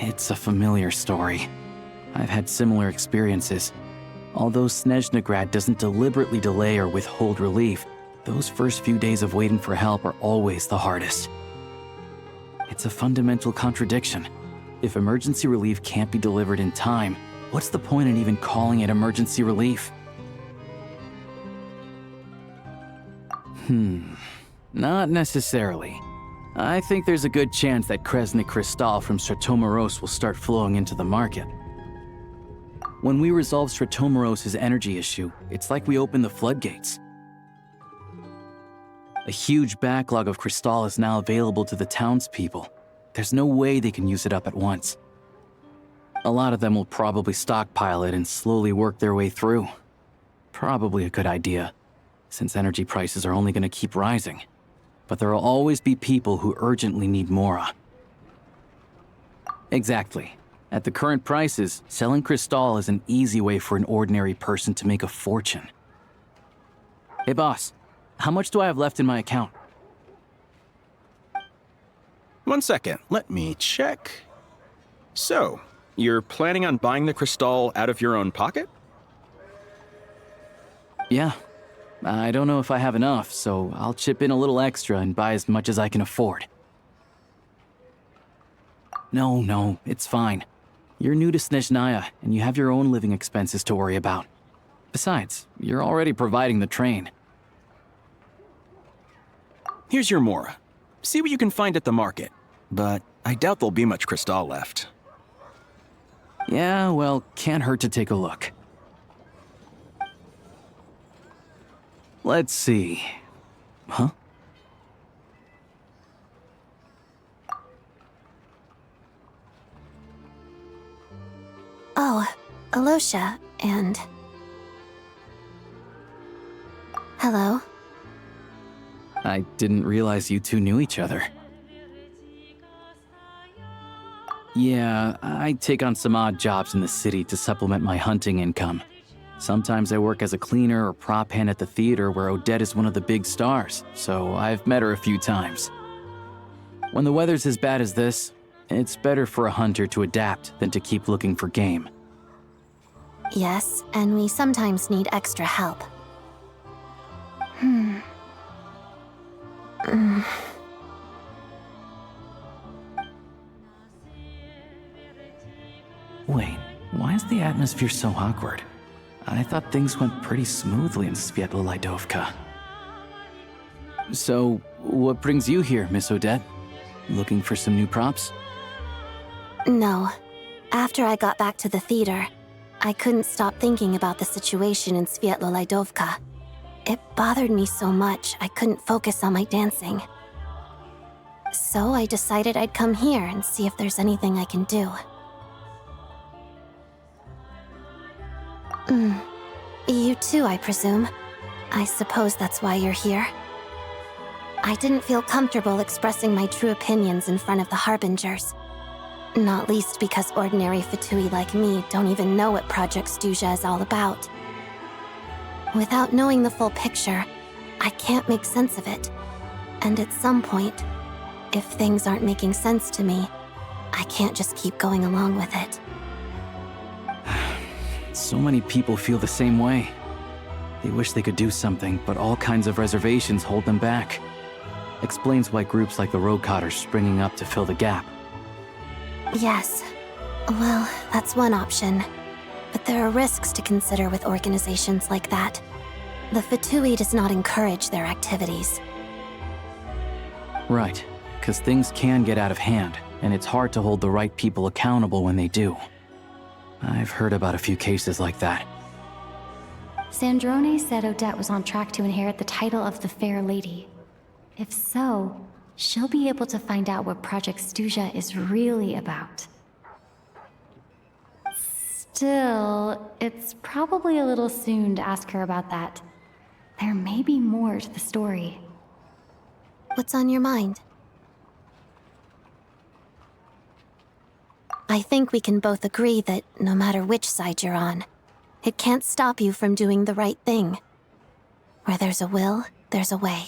It's a familiar story. I've had similar experiences. Although Snezhnagrad doesn't deliberately delay or withhold relief, those first few days of waiting for help are always the hardest. It's a fundamental contradiction. If emergency relief can't be delivered in time, what's the point in even calling it emergency relief? Not necessarily. I think there's a good chance that Kresny Crystal from Stratomeros will start flowing into the market. When we resolve Stratomeros' energy issue, it's like we open the floodgates. A huge backlog of Crystal is now available to the townspeople. There's no way they can use it up at once. A lot of them will probably stockpile it and slowly work their way through. Probably a good idea, since energy prices are only going to keep rising. But there will always be people who urgently need Mora. Exactly. At the current prices, selling Crystal is an easy way for an ordinary person to make a fortune. Hey boss, how much do I have left in my account? 1 second, let me check. So, you're planning on buying the Crystal out of your own pocket? Yeah. I don't know if I have enough, so I'll chip in a little extra and buy as much as I can afford. No, it's fine. You're new to Snezhnaya, and you have your own living expenses to worry about. Besides, you're already providing the train. Here's your Mora. See what you can find at the market. But I doubt there'll be much crystal left. Yeah, well, can't hurt to take a look. Let's see. Huh? Oh, Alosha, and... Hello? I didn't realize you two knew each other. Yeah, I take on some odd jobs in the city to supplement my hunting income. Sometimes I work as a cleaner or prop hand at the theater where Odette is one of the big stars, so I've met her a few times. When the weather's as bad as this, it's better for a hunter to adapt than to keep looking for game. Yes, and we sometimes need extra help. Wait, why is the atmosphere so awkward? I thought things went pretty smoothly in Svietlolaidovka. So, what brings you here, Miss Odette? Looking for some new props? No. After I got back to the theater, I couldn't stop thinking about the situation in Svietlolaidovka. It bothered me so much I couldn't focus on my dancing. So I decided I'd come here and see if there's anything I can do. You too, I presume. I suppose that's why you're here. I didn't feel comfortable expressing my true opinions in front of the Harbingers. Not least because ordinary Fatui like me don't even know what Project Stuzha is all about. Without knowing the full picture, I can't make sense of it. And at some point, if things aren't making sense to me, I can't just keep going along with it. So many people feel the same way. They wish they could do something, but all kinds of reservations hold them back. Explains why groups like the Roadcott are springing up to fill the gap. Yes. Well, that's one option. But there are risks to consider with organizations like that. The Fatui does not encourage their activities. Right, because things can get out of hand, and it's hard to hold the right people accountable when they do. I've heard about a few cases like that. Sandrone said Odette was on track to inherit the title of the Fair Lady. If so, she'll be able to find out what Project Stuzha is really about. Still, it's probably a little soon to ask her about that. There may be more to the story. What's on your mind? I think we can both agree that no matter which side you're on, it can't stop you from doing the right thing. Where there's a will, there's a way.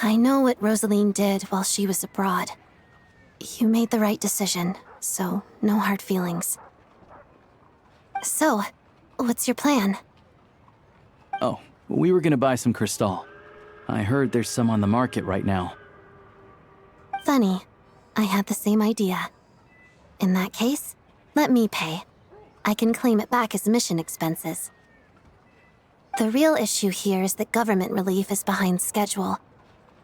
I know what Rosaline did while she was abroad. You made the right decision, so no hard feelings. So, what's your plan? Oh, we were gonna buy some crystal. I heard there's some on the market right now. Funny. I had the same idea. In that case, let me pay. I can claim it back as mission expenses. The real issue here is that government relief is behind schedule.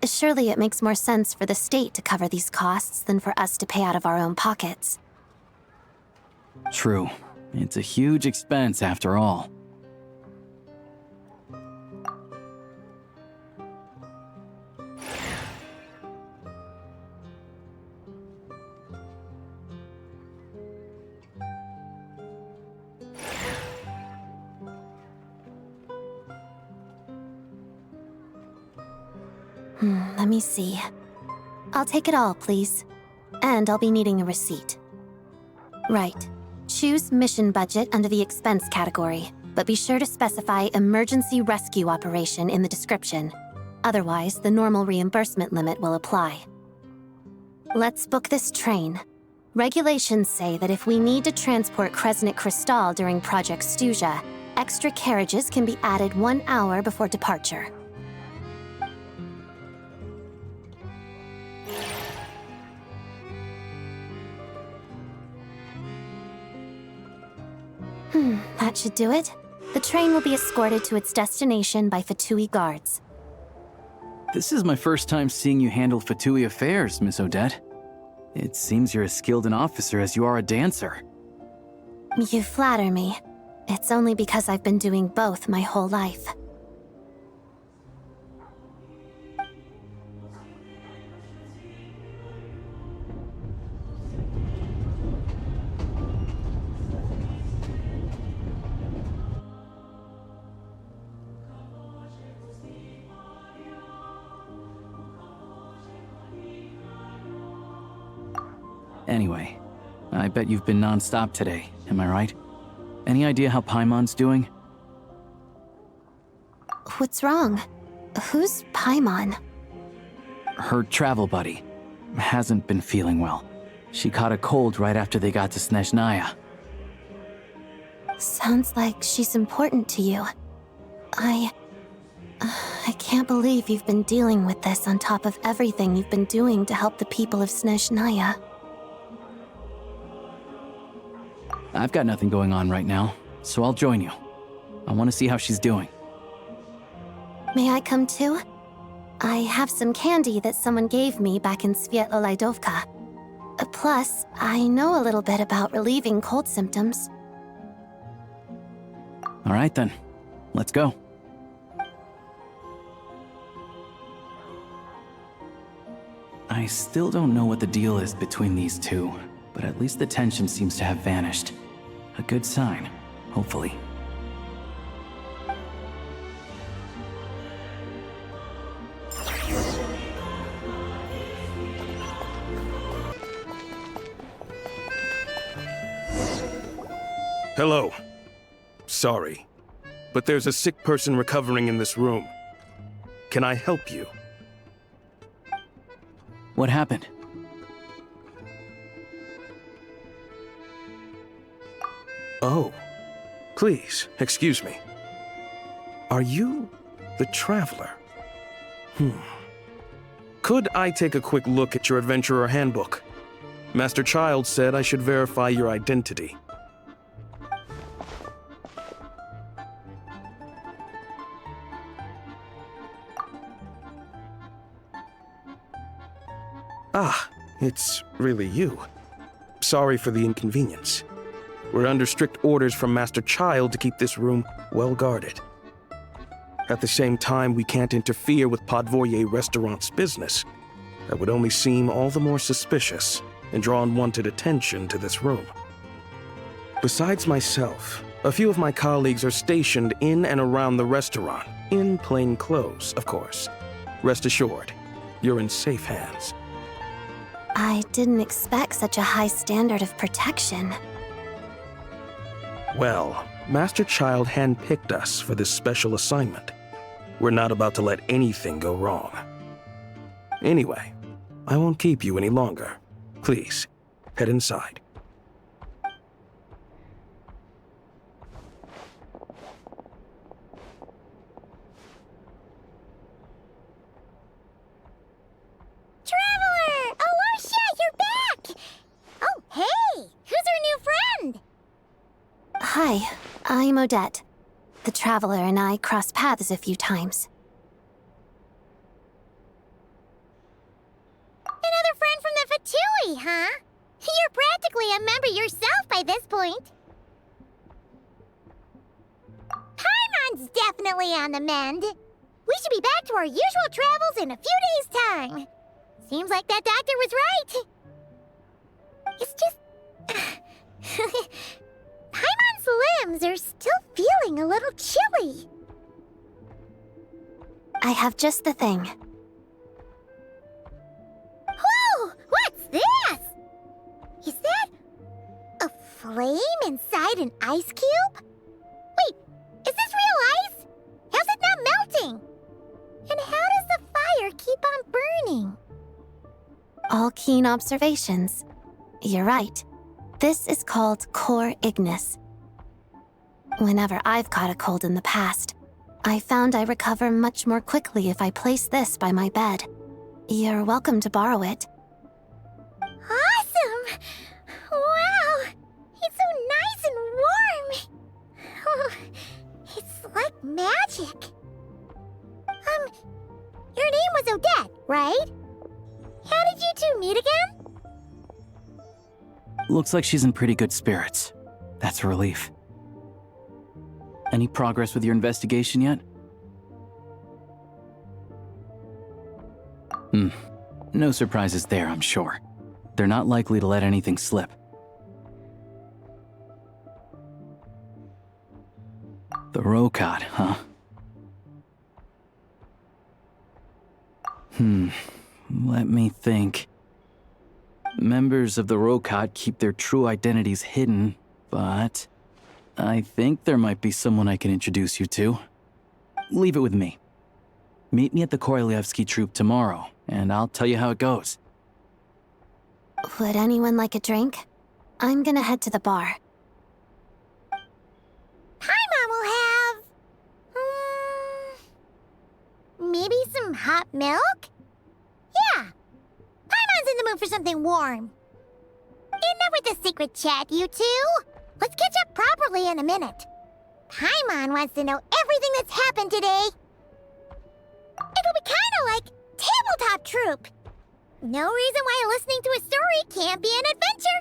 Surely it makes more sense for the state to cover these costs than for us to pay out of our own pockets. True. It's a huge expense after all. Let me see. I'll take it all, please. And I'll be needing a receipt. Right. Choose mission budget under the expense category, but be sure to specify emergency rescue operation in the description. Otherwise, the normal reimbursement limit will apply. Let's book this train. Regulations say that if we need to transport Kresnik Crystal during Project Stuzha, Extra carriages can be added 1 hour before departure. That should do it. The train will be escorted to its destination by Fatuis guards. This is my first time seeing you handle Fatuis affairs, Miss Odette. It seems you're as skilled an officer as you are a dancer. You flatter me. It's only because I've been doing both my whole life. Anyway, I bet you've been non-stop today, am I right? Any idea how Paimon's doing? What's wrong? Who's Paimon? Her travel buddy hasn't been feeling well. She caught a cold right after they got to Snezhnaya. Sounds like she's important to you. I can't believe you've been dealing with this on top of everything you've been doing to help the people of Snezhnaya. I've got nothing going on right now, so I'll join you. I want to see how she's doing. May I come too? I have some candy that someone gave me back in Svietlolaidovka. Plus, I know a little bit about relieving cold symptoms. All right then, let's go. I still don't know what the deal is between these two, but at least the tension seems to have vanished. A good sign, hopefully. Hello. Sorry, but there's a sick person recovering in this room. Can I help you? What happened? Oh, please, excuse me. Are you the Traveler? Could I take a quick look at your Adventurer Handbook? Master Child said I should verify your identity. Ah, it's really you. Sorry for the inconvenience. We're under strict orders from Master Child to keep this room well guarded. At the same time, we can't interfere with Podvoye Restaurant's business. That would only seem all the more suspicious and draw unwanted attention to this room. Besides myself, a few of my colleagues are stationed in and around the restaurant, in plain clothes, of course. Rest assured, you're in safe hands. I didn't expect such a high standard of protection. Well, Master Child handpicked us for this special assignment. We're not about to let anything go wrong. Anyway, I won't keep you any longer. Please, head inside. Traveler! Alosha, you're back! Oh, hey! Who's our new friend? Hi, I'm Odette. The Traveler and I crossed paths a few times. Another friend from the Fatui, huh? You're practically a member yourself by this point. Paimon's definitely on the mend. We should be back to our usual travels in a few days' time. Seems like that doctor was right. It's just... Paimon's limbs are still feeling a little chilly. I have just the thing. Whoa! What's this? Is that a flame inside an ice cube? Wait, is this real ice? How's it not melting? And how does the fire keep on burning? All keen observations. You're right. This is called core ignis. Whenever I've caught a cold in the past, I found I recover much more quickly if I place this by my bed. You're welcome to borrow it. Awesome! Wow! It's so nice and warm! Oh, it's like magic. Your name was Odette, right? How did you two meet again? Looks like she's in pretty good spirits. That's a relief. Any progress with your investigation yet? No surprises there, I'm sure. They're not likely to let anything slip. The Rokot, huh? Let me think. Members of the Rokot keep their true identities hidden, but I think there might be someone I can introduce you to. Leave it with me. Meet me at the Kuroyukihime troop tomorrow, and I'll tell you how it goes. Would anyone like a drink? I'm gonna head to the bar. Paimon will have... maybe some hot milk? Yeah. Paimon's in the mood for something warm. Enough with the secret chat, you two. Let's catch up properly in a minute. Paimon wants to know everything that's happened today. It'll be kinda like tabletop troop. No reason why listening to a story can't be an adventure.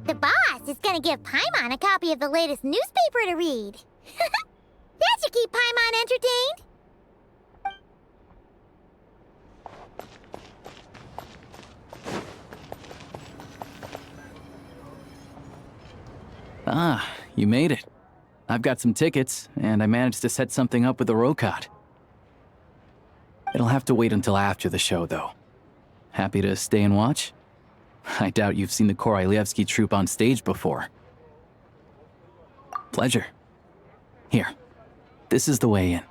The boss is gonna give Paimon a copy of the latest newspaper to read. That should keep Paimon entertained. Ah, you made it. I've got some tickets, and I managed to set something up with the Rokot. It'll have to wait until after the show, though. Happy to stay and watch? I doubt you've seen the Kuroyukihime troupe on stage before. Pleasure. Here, this is the way in.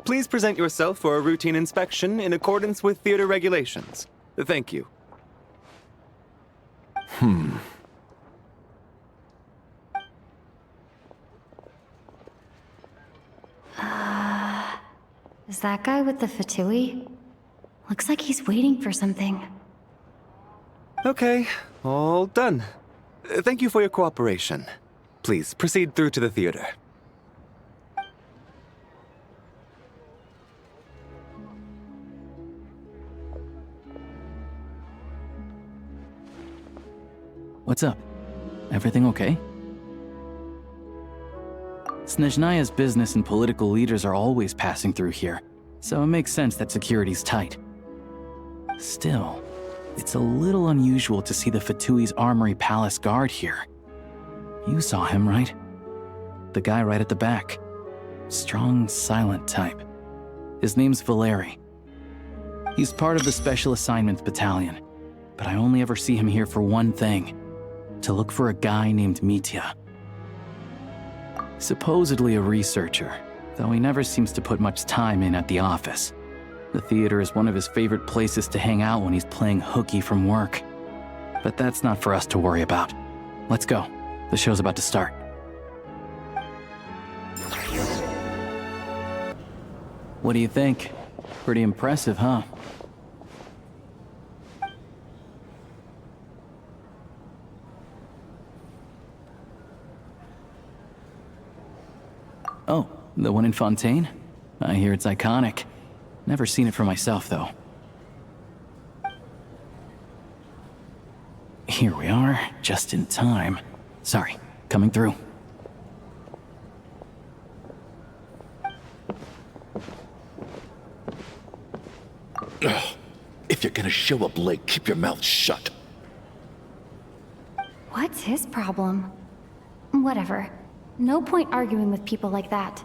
Please present yourself for a routine inspection in accordance with theater regulations. Thank you. Is that guy with the Fatui? Looks like he's waiting for something. Okay, all done. Thank you for your cooperation. Please proceed through to the theater. What's up? Everything okay? Snezhnaya's business and political leaders are always passing through here, so it makes sense that security's tight. Still, it's a little unusual to see the Fatuis' Armory Palace guard here. You saw him, right? The guy right at the back. Strong, silent type. His name's Valeri. He's part of the Special Assignments Battalion, but I only ever see him here for one thing: to look for a guy named Mitya. Supposedly a researcher, though he never seems to put much time in at the office. The theater is one of his favorite places to hang out when he's playing hooky from work. But that's not for us to worry about. Let's go. The show's about to start. What do you think? Pretty impressive, huh? Oh, the one in Fontaine? I hear it's iconic. Never seen it for myself, though. Here we are, just in time. Sorry, coming through. If you're gonna show up late, keep your mouth shut. What's his problem? Whatever. No point arguing with people like that.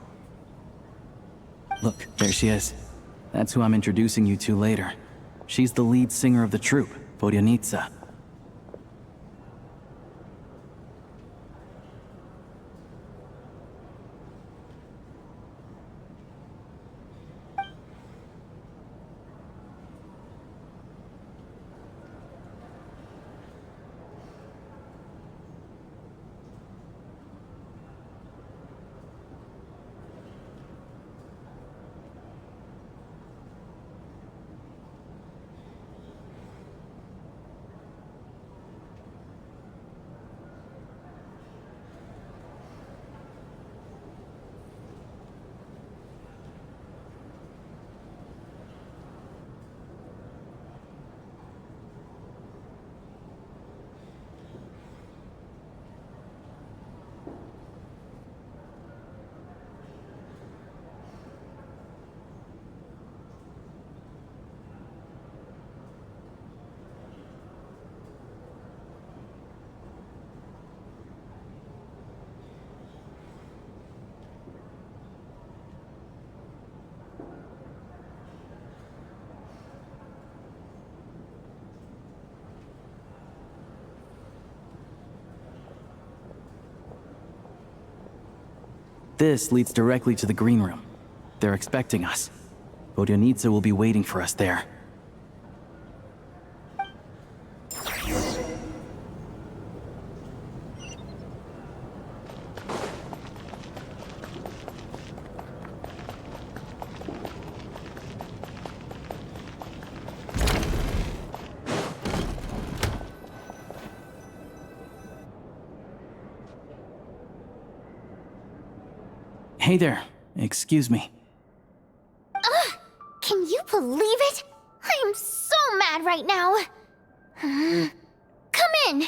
Look, there she is. That's who I'm introducing you to later. She's the lead singer of the troupe, Vodyanitsa. This leads directly to the green room. They're expecting us. Vodyanitsa will be waiting for us there. Hey there. Excuse me. Can you believe it? I am so mad right now. Come in.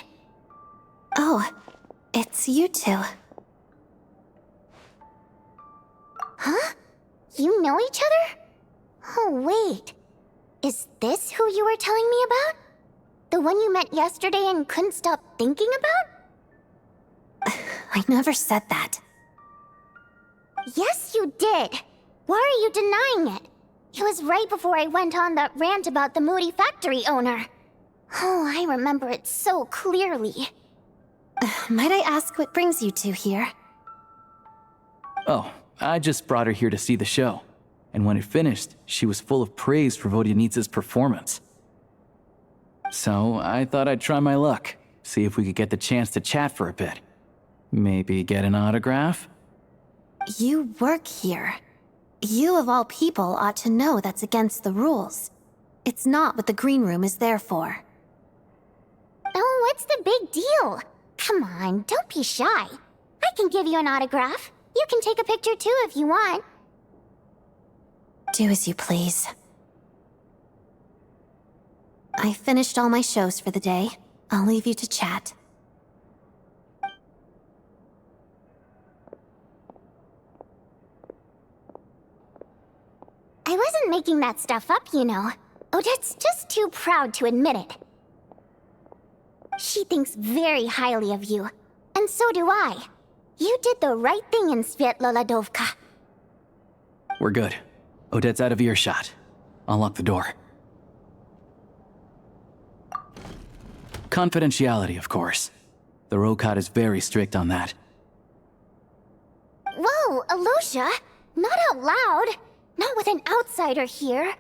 Oh, it's you two. Huh? You know each other? Oh, wait. Is this who you were telling me about? The one you met yesterday and couldn't stop thinking about? I never said that. Yes, you did. Why are you denying it? It was right before I went on that rant about the moody factory owner. Oh, I remember it so clearly. Might I ask what brings you two here? Oh, I just brought her here to see the show. And when it finished, she was full of praise for Vodyanitsa's performance. So I thought I'd try my luck, see if we could get the chance to chat for a bit. Maybe get an autograph? You work here. You of all people ought to know that's against the rules. It's not what the green room is there for. Oh, what's the big deal? Come on, don't be shy. I can give you an autograph. You can take a picture too if you want. Do as you please. I finished all my shows for the day. I'll leave you to chat. I wasn't making that stuff up, you know. Odette's just too proud to admit it. She thinks very highly of you, and so do I. You did the right thing in Svietloladovka. We're good. Odette's out of earshot. I'll lock the door. Confidentiality, of course. The Rokot is very strict on that. Whoa, Alosia! Not out loud! Not with an outsider here.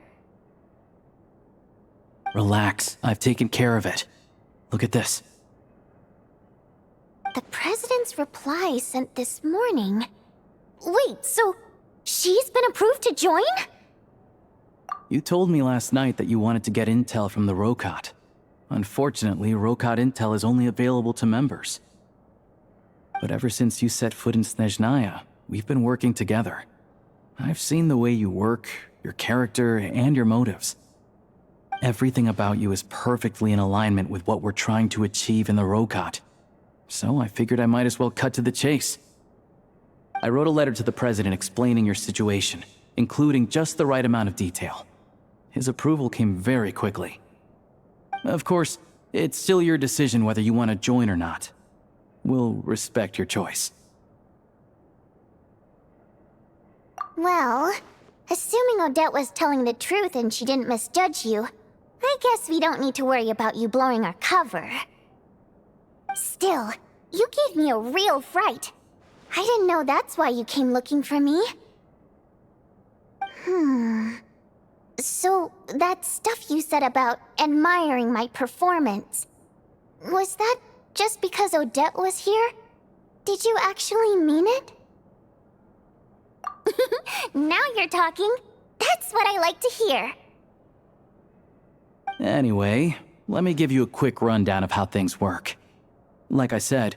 Relax, I've taken care of it. Look at this. The President's reply sent this morning. Wait, so she's been approved to join? You told me last night that you wanted to get intel from the Rokot. Unfortunately, Rokot intel is only available to members. But ever since you set foot in Snezhnaya, we've been working together. I've seen the way you work, your character, and your motives. Everything about you is perfectly in alignment with what we're trying to achieve in the Rokot. So I figured I might as well cut to the chase. I wrote a letter to the President explaining your situation, including just the right amount of detail. His approval came very quickly. Of course, it's still your decision whether you want to join or not. We'll respect your choice. Well, assuming Odette was telling the truth and she didn't misjudge you, I guess we don't need to worry about you blowing our cover. Still, you gave me a real fright. I didn't know that's why you came looking for me. So, that stuff you said about admiring my performance, was that just because Odette was here? Did you actually mean it? Now you're talking. That's what I like to hear. Anyway, let me give you a quick rundown of how things work. Like I said,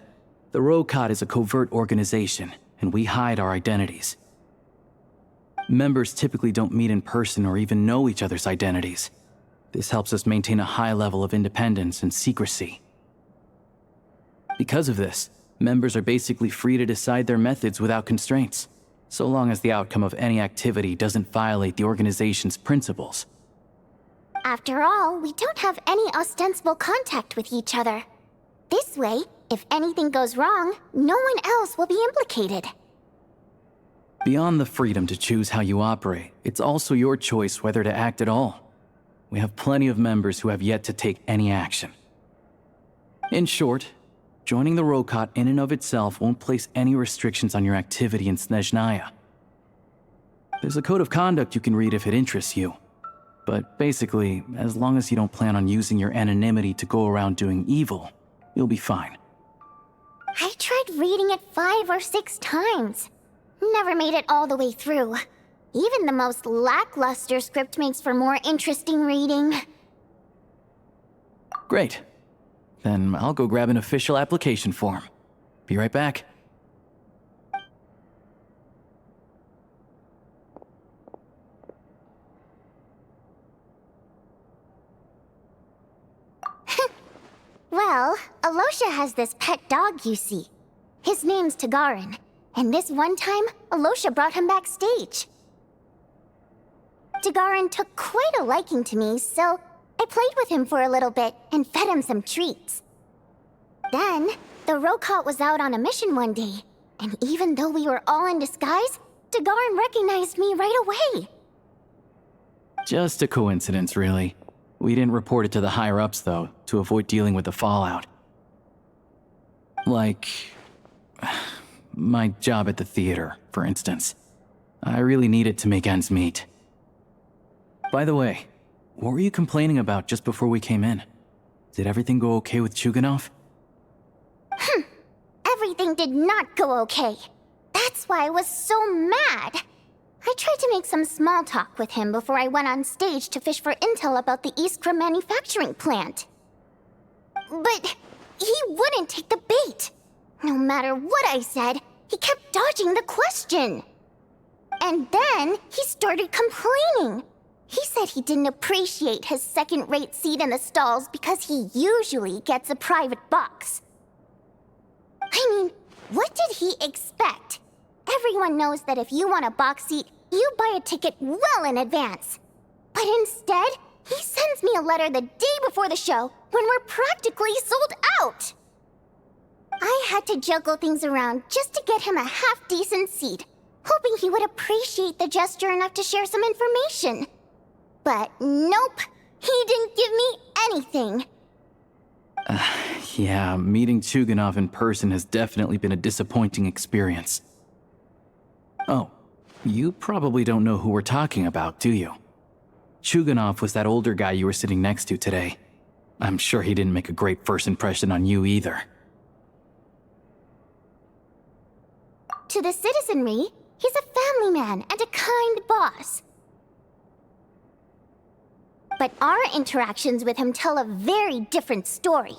the Rokot is a covert organization, and we hide our identities. Members typically don't meet in person or even know each other's identities. This helps us maintain a high level of independence and secrecy. Because of this, members are basically free to decide their methods without constraints, so long as the outcome of any activity doesn't violate the organization's principles. After all, we don't have any ostensible contact with each other. This way, if anything goes wrong, no one else will be implicated. Beyond the freedom to choose how you operate, it's also your choice whether to act at all. We have plenty of members who have yet to take any action. In short, joining the Rokot in and of itself won't place any restrictions on your activity in Snezhnaya. There's a code of conduct you can read if it interests you. But basically, as long as you don't plan on using your anonymity to go around doing evil, you'll be fine. I tried reading it 5 or 6 times. Never made it all the way through. Even the most lackluster script makes for more interesting reading. Great. Then I'll go grab an official application form. Be right back. Well, Alosha has this pet dog, you see. His name's Tagarin, and this one time, Alosha brought him backstage. Tagarin took quite a liking to me, so I played with him for a little bit and fed him some treats. Then, the Rokot was out on a mission one day, and even though we were all in disguise, Tagarin recognized me right away. Just a coincidence, really. We didn't report it to the higher-ups, though, to avoid dealing with the fallout. Like, my job at the theater, for instance. I really needed to make ends meet. By the way, what were you complaining about just before we came in? Did everything go okay with Chuganov? Everything did not go okay. That's why I was so mad. I tried to make some small talk with him before I went on stage to fish for intel about the Iskra manufacturing plant. But he wouldn't take the bait. No matter what I said, he kept dodging the question. And then he started complaining. He said he didn't appreciate his second-rate seat in the stalls because he usually gets a private box. I mean, what did he expect? Everyone knows that if you want a box seat, you buy a ticket well in advance. But instead, he sends me a letter the day before the show when we're practically sold out. I had to juggle things around just to get him a half-decent seat, hoping he would appreciate the gesture enough to share some information. But nope, he didn't give me anything. Yeah, meeting Chuganov in person has definitely been a disappointing experience. Oh, you probably don't know who we're talking about, do you? Chuganov was that older guy you were sitting next to today. I'm sure he didn't make a great first impression on you either. To the citizenry, he's a family man and a kind boss. But our interactions with him tell a very different story.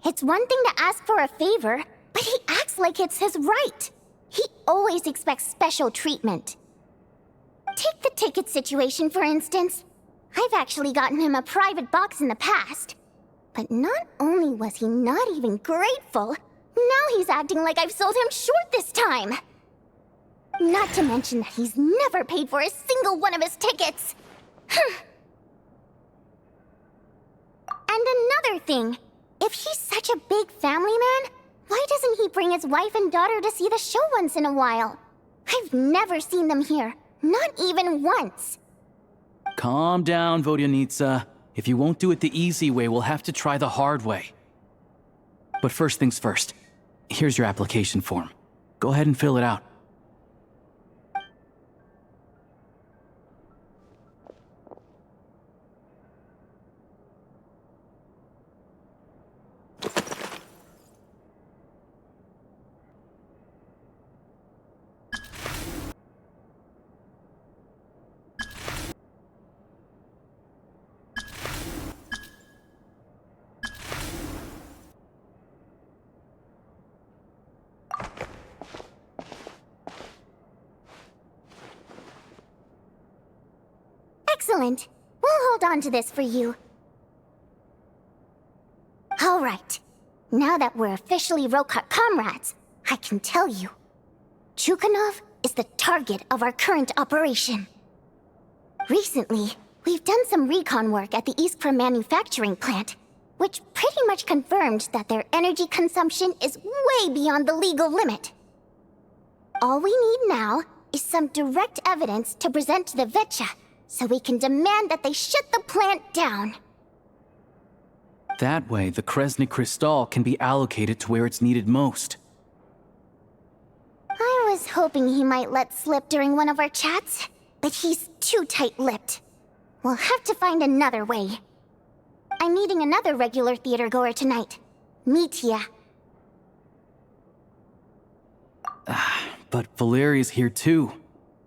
It's one thing to ask for a favor, but he acts like it's his right. He always expects special treatment. Take the ticket situation, for instance. I've actually gotten him a private box in the past. But not only was he not even grateful, now he's acting like I've sold him short this time. Not to mention that he's never paid for a single one of his tickets. And another thing, if he's such a big family man, why doesn't he bring his wife and daughter to see the show once in a while? I've never seen them here, not even once. Calm down, Vodyanitsa. If you won't do it the easy way, we'll have to try the hard way. But first things first. Here's your application form. Go ahead and fill it out. Excellent. We'll hold on to this for you. All right. Now that we're officially Rokat comrades, I can tell you. Chukhanov is the target of our current operation. Recently, we've done some recon work at the Iskra manufacturing plant, which pretty much confirmed that their energy consumption is way beyond the legal limit. All we need now is some direct evidence to present to the Vetcha, so we can demand that they shut the plant down. That way, the Kresny Crystal can be allocated to where it's needed most. I was hoping he might let slip during one of our chats, but he's too tight-lipped. We'll have to find another way. I'm meeting another regular theater-goer tonight, Mitya. But Valeri's here too,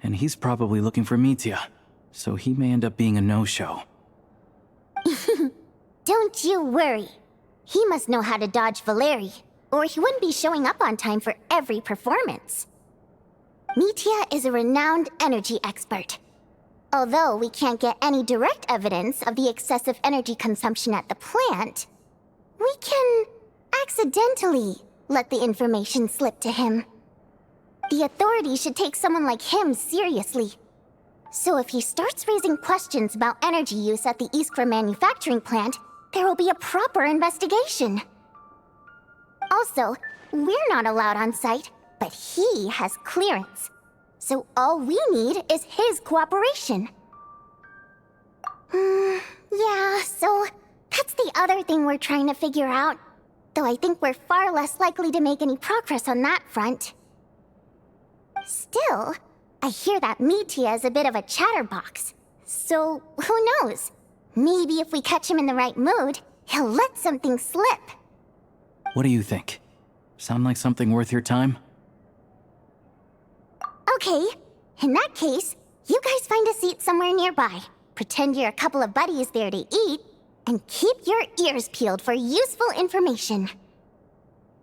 and he's probably looking for Mitya, so he may end up being a no-show. Don't you worry. He must know how to dodge Valeri, or he wouldn't be showing up on time for every performance. Mitya is a renowned energy expert. Although we can't get any direct evidence of the excessive energy consumption at the plant, we can accidentally let the information slip to him. The authorities should take someone like him seriously. So if he starts raising questions about energy use at the Iskra manufacturing plant, there will be a proper investigation. Also, we're not allowed on site, but he has clearance. So all we need is his cooperation. Yeah, so that's the other thing we're trying to figure out. Though I think we're far less likely to make any progress on that front. Still, I hear that Mitya is a bit of a chatterbox. So, who knows? Maybe if we catch him in the right mood, he'll let something slip. What do you think? Sound like something worth your time? Okay, in that case, you guys find a seat somewhere nearby. Pretend you're a couple of buddies there to eat, and keep your ears peeled for useful information.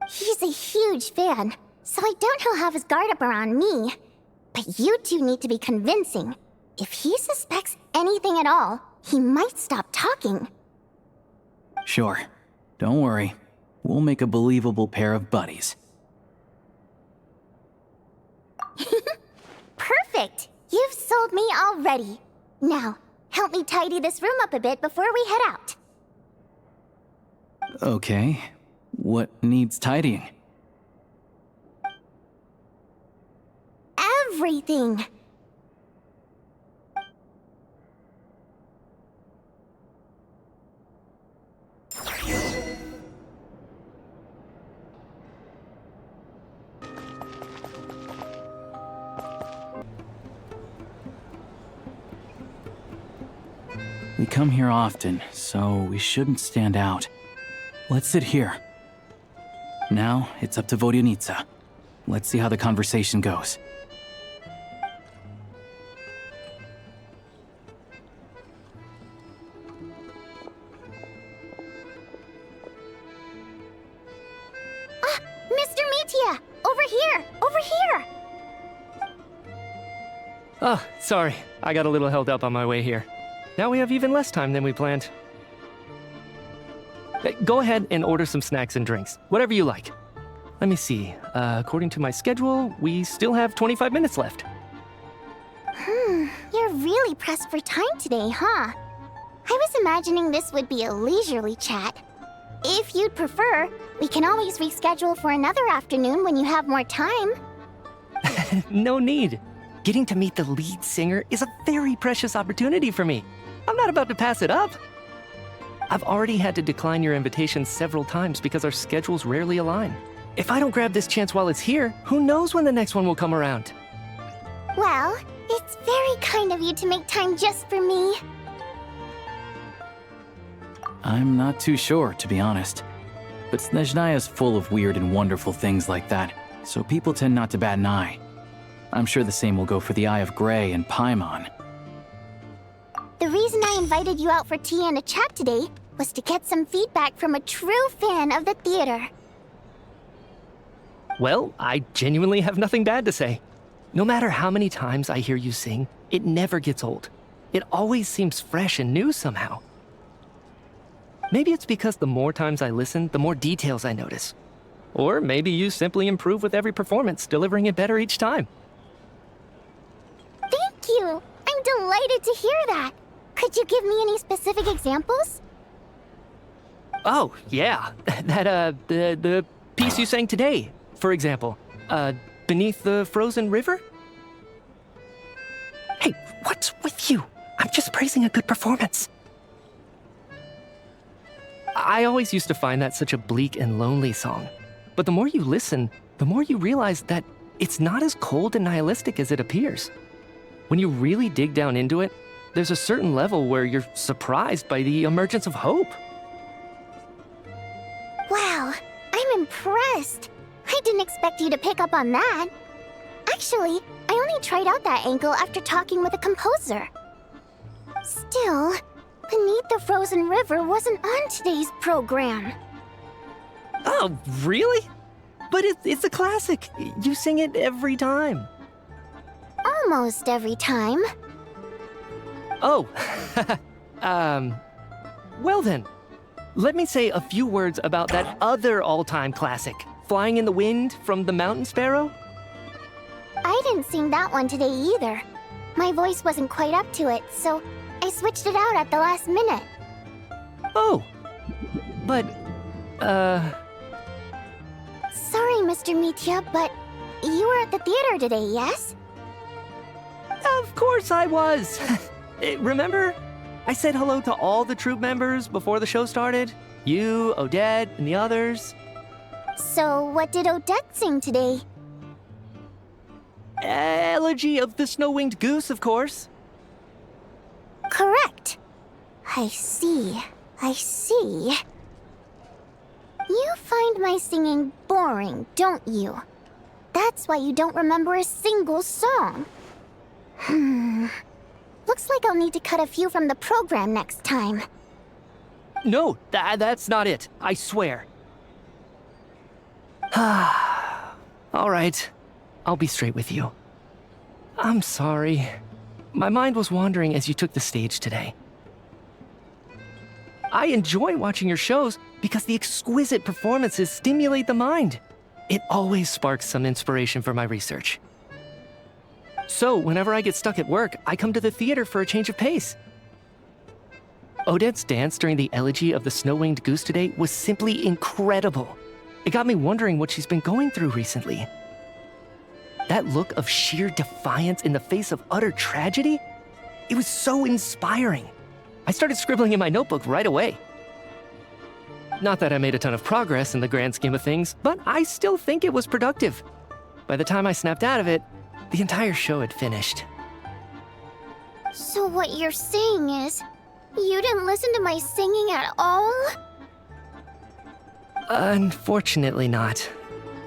He's a huge fan, so I doubt he'll have his guard up around me. But you two need to be convincing. If he suspects anything at all, he might stop talking. Sure. Don't worry. We'll make a believable pair of buddies. Perfect! You've sold me already. Now, help me tidy this room up a bit before we head out. Okay. What needs tidying? Everything! We come here often, so we shouldn't stand out. Let's sit here. Now, it's up to Vodyanitsa. Let's see how the conversation goes. Mr. Mitya! Over here! Over here! Oh, sorry. I got a little held up on my way here. Now we have even less time than we planned. Go ahead and order some snacks and drinks, whatever you like. Let me see. According to my schedule, we still have 25 minutes left. You're really pressed for time today, huh? I was imagining this would be a leisurely chat. If you'd prefer, we can always reschedule for another afternoon when you have more time. No need. Getting to meet the lead singer is a very precious opportunity for me. I'm not about to pass it up. I've already had to decline your invitation several times because our schedules rarely align. If I don't grab this chance while it's here, who knows when the next one will come around? Well, it's very kind of you to make time just for me. I'm not too sure, to be honest. But Snezhnaya is full of weird and wonderful things like that, so people tend not to bat an eye. I'm sure the same will go for the Eye of Grey and Paimon. The reason I invited you out for tea and a chat today was to get some feedback from a true fan of the theater. Well, I genuinely have nothing bad to say. No matter how many times I hear you sing, it never gets old. It always seems fresh and new somehow. Maybe it's because the more times I listen, the more details I notice. Or maybe you simply improve with every performance, delivering it better each time. Thank you! I'm delighted to hear that! Could you give me any specific examples? Oh, yeah. The piece you sang today, for example. Beneath the Frozen River? Hey, what's with you? I'm just praising a good performance. I always used to find that such a bleak and lonely song. But the more you listen, the more you realize that it's not as cold and nihilistic as it appears. When you really dig down into it, there's a certain level where you're surprised by the emergence of hope. Wow, I'm impressed. I didn't expect you to pick up on that. Actually, I only tried out that angle after talking with a composer. Still, Beneath the Frozen River wasn't on today's program. Oh, really? But it's a classic. You sing it every time. Almost every time. Oh, well then, let me say a few words about that other all-time classic, Flying in the Wind from the Mountain Sparrow. I didn't sing that one today either. My voice wasn't quite up to it, so I switched it out at the last minute. Oh, but, Sorry, Mr. Mitya, but you were at the theater today, yes? Of course I was. Remember? I said hello to all the troupe members before the show started. You, Odette, and the others. So, what did Odette sing today? Elegy of the Snow-Winged Goose, of course. Correct. I see. You find my singing boring, don't you? That's why you don't remember a single song. Looks like I'll need to cut a few from the program next time. No, that's not it. I swear. All right. I'll be straight with you. I'm sorry. My mind was wandering as you took the stage today. I enjoy watching your shows because the exquisite performances stimulate the mind. It always sparks some inspiration for my research. So, whenever I get stuck at work, I come to the theater for a change of pace. Odette's dance during the Elegy of the Snow-Winged Goose today was simply incredible. It got me wondering what she's been going through recently. That look of sheer defiance in the face of utter tragedy? It was so inspiring. I started scribbling in my notebook right away. Not that I made a ton of progress in the grand scheme of things, but I still think it was productive. By the time I snapped out of it, the entire show had finished. So what you're saying is, you didn't listen to my singing at all? Unfortunately not.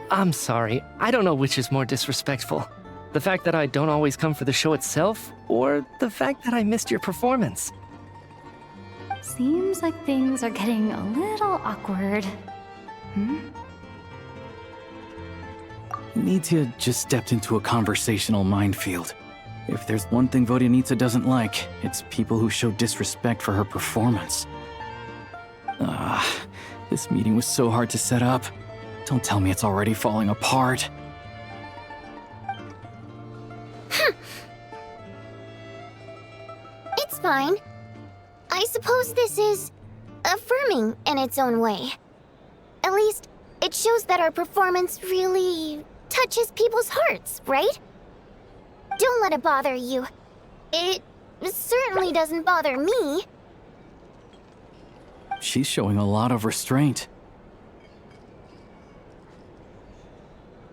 I'm sorry. I don't know which is more disrespectful. The fact that I don't always come for the show itself, or the fact that I missed your performance. Seems like things are getting a little awkward. Nitya just stepped into a conversational minefield. If there's one thing Vodyanitsa doesn't like, it's people who show disrespect for her performance. This meeting was so hard to set up. Don't tell me it's already falling apart. It's fine. I suppose this is affirming in its own way. At least, it shows that our performance really touches people's hearts, right? Don't let it bother you. It certainly doesn't bother me. She's showing a lot of restraint.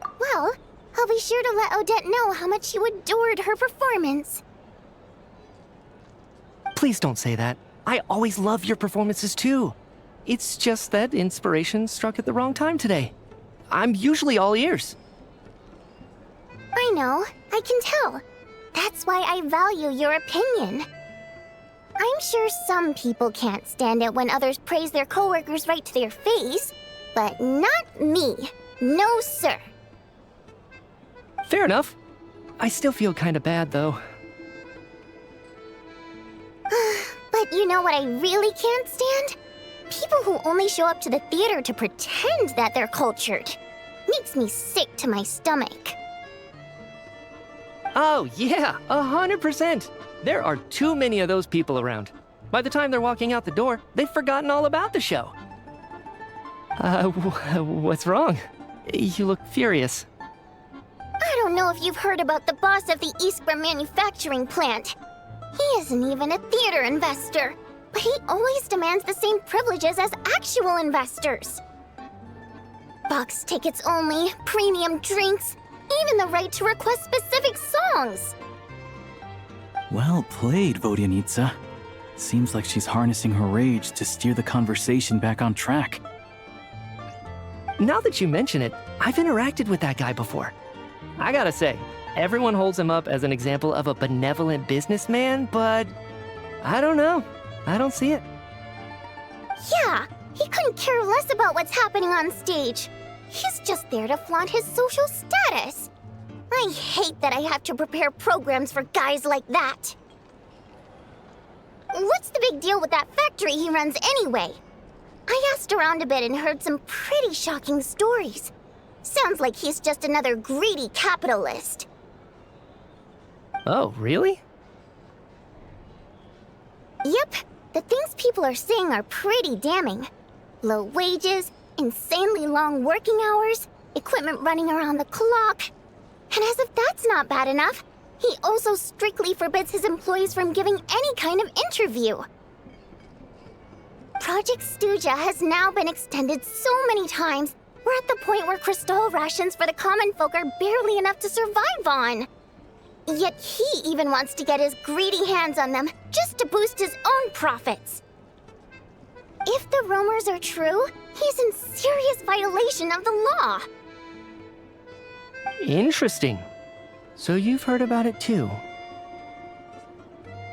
Well, I'll be sure to let Odette know how much you adored her performance. Please don't say that. I always love your performances too. It's just that inspiration struck at the wrong time today. I'm usually all ears. I know, I can tell. That's why I value your opinion. I'm sure some people can't stand it when others praise their coworkers right to their face, but not me. No, sir. Fair enough. I still feel kinda bad, though. But you know what I really can't stand? People who only show up to the theater to pretend that they're cultured. Makes me sick to my stomach. Oh, yeah, 100%. There are too many of those people around. By the time they're walking out the door, they've forgotten all about the show. What's wrong? You look furious. I don't know if you've heard about the boss of the Iskra manufacturing plant. He isn't even a theater investor, but he always demands the same privileges as actual investors. Box tickets only, premium drinks, even the right to request specific songs. Well played, Vodyanitsa. Seems like she's harnessing her rage to steer the conversation back on track. Now that you mention it, I've interacted with that guy before. I gotta say, everyone holds him up as an example of a benevolent businessman, but I don't know. I don't see it. Yeah, he couldn't care less about what's happening on stage. He's just there to flaunt his social status. I hate that I have to prepare programs for guys like that. What's the big deal with that factory he runs anyway? I asked around a bit and heard some pretty shocking stories. Sounds like he's just another greedy capitalist. Oh, really? Yep, the things people are saying are pretty damning. Low wages, insanely long working hours, equipment running around the clock. And as if that's not bad enough, he also strictly forbids his employees from giving any kind of interview. Project Stuja has now been extended so many times, we're at the point where crystal rations for the common folk are barely enough to survive on. Yet he even wants to get his greedy hands on them just to boost his own profits. If the rumors are true, he's in serious violation of the law. Interesting. So you've heard about it too?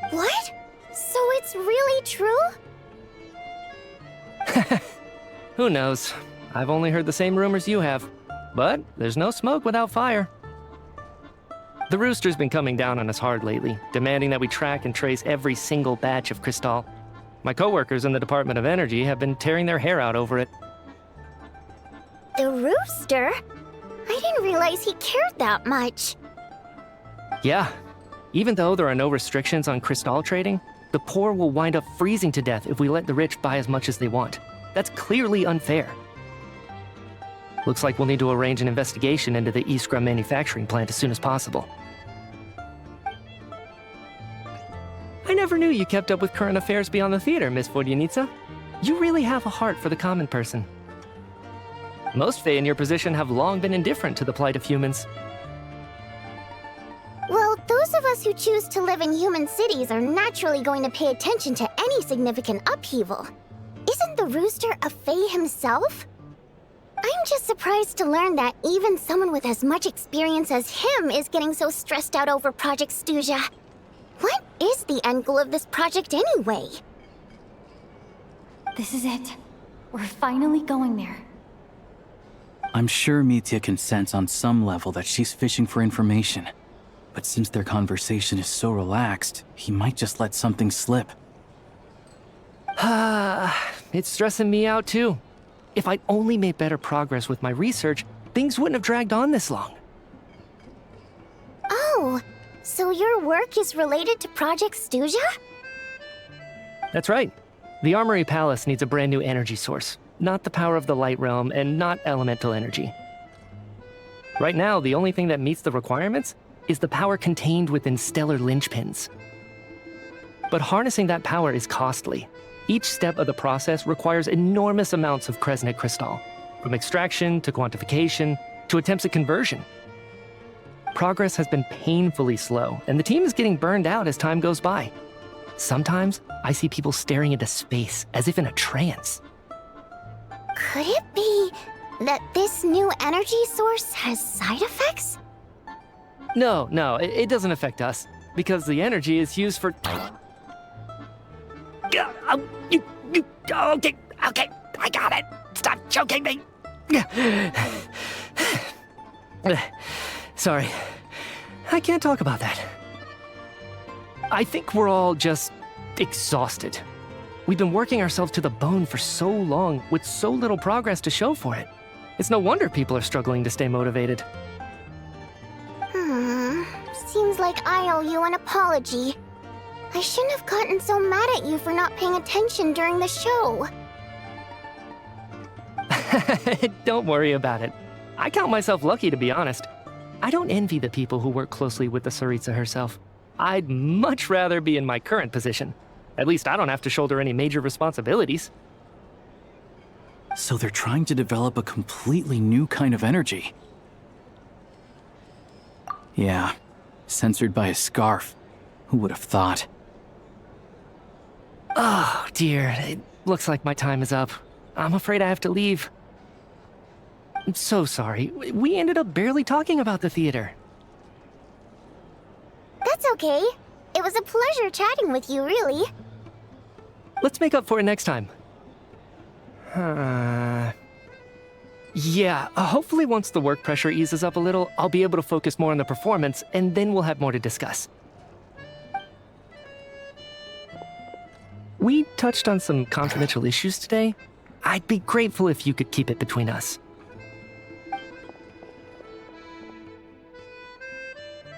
What? So it's really true? Who knows? I've only heard the same rumors you have. But there's no smoke without fire. The Rooster's been coming down on us hard lately, demanding that we track and trace every single batch of Crystal. My coworkers in the Department of Energy have been tearing their hair out over it. The Rooster? I didn't realize he cared that much. Yeah. Even though there are no restrictions on Crystal trading, the poor will wind up freezing to death if we let the rich buy as much as they want. That's clearly unfair. Looks like we'll need to arrange an investigation into the Iskra manufacturing plant as soon as possible. I never knew you kept up with current affairs beyond the theater, Miss Vodyanitsa. You really have a heart for the common person. Most Fae in your position have long been indifferent to the plight of humans. Well, those of us who choose to live in human cities are naturally going to pay attention to any significant upheaval. Isn't the Rooster a Fae himself? I'm just surprised to learn that even someone with as much experience as him is getting so stressed out over Project Stuja. What is the end goal of this project anyway? This is it. We're finally going there. I'm sure Mitya can sense on some level that she's fishing for information. But since their conversation is so relaxed, he might just let something slip. It's stressing me out too. If I'd only made better progress with my research, things wouldn't have dragged on this long. Oh, so your work is related to Project Stuja? That's right. The Armory Palace needs a brand new energy source. Not the power of the Light Realm, and not elemental energy. Right now, the only thing that meets the requirements is the power contained within stellar linchpins. But harnessing that power is costly. Each step of the process requires enormous amounts of Kresnik crystal, from extraction to quantification to attempts at conversion. Progress has been painfully slow, and the team is getting burned out as time goes by. Sometimes, I see people staring into space as if in a trance. Could it be that this new energy source has side effects? No, it doesn't affect us, because the energy is used for... Okay, I got it. Stop choking me. Sorry, I can't talk about that. I think we're all just exhausted. We've been working ourselves to the bone for so long with so little progress to show for it. It's no wonder people are struggling to stay motivated. Seems like I owe you an apology. I shouldn't have gotten so mad at you for not paying attention during the show. Don't worry about it. I count myself lucky, to be honest. I don't envy the people who work closely with the Tsaritsa herself. I'd much rather be in my current position. At least I don't have to shoulder any major responsibilities. So they're trying to develop a completely new kind of energy. Yeah, censored by a scarf. Who would have thought? Oh, dear. It looks like my time is up. I'm afraid I have to leave. I'm so sorry. We ended up barely talking about the theater. That's okay. It was a pleasure chatting with you, really. Let's make up for it next time. Yeah, hopefully once the work pressure eases up a little, I'll be able to focus more on the performance, and then we'll have more to discuss. We touched on some confidential issues today. I'd be grateful if you could keep it between us.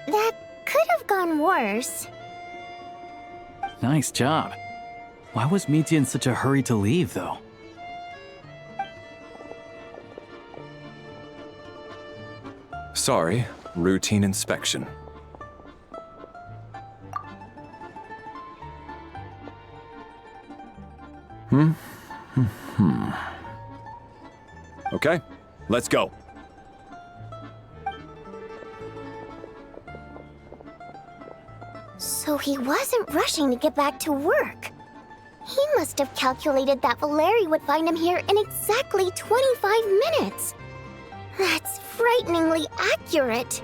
That could have gone worse. Nice job. Why was Mitya in such a hurry to leave, though? Sorry, routine inspection. Okay, let's go. So he wasn't rushing to get back to work. He must have calculated that Valeri would find him here in exactly 25 minutes. That's frighteningly accurate.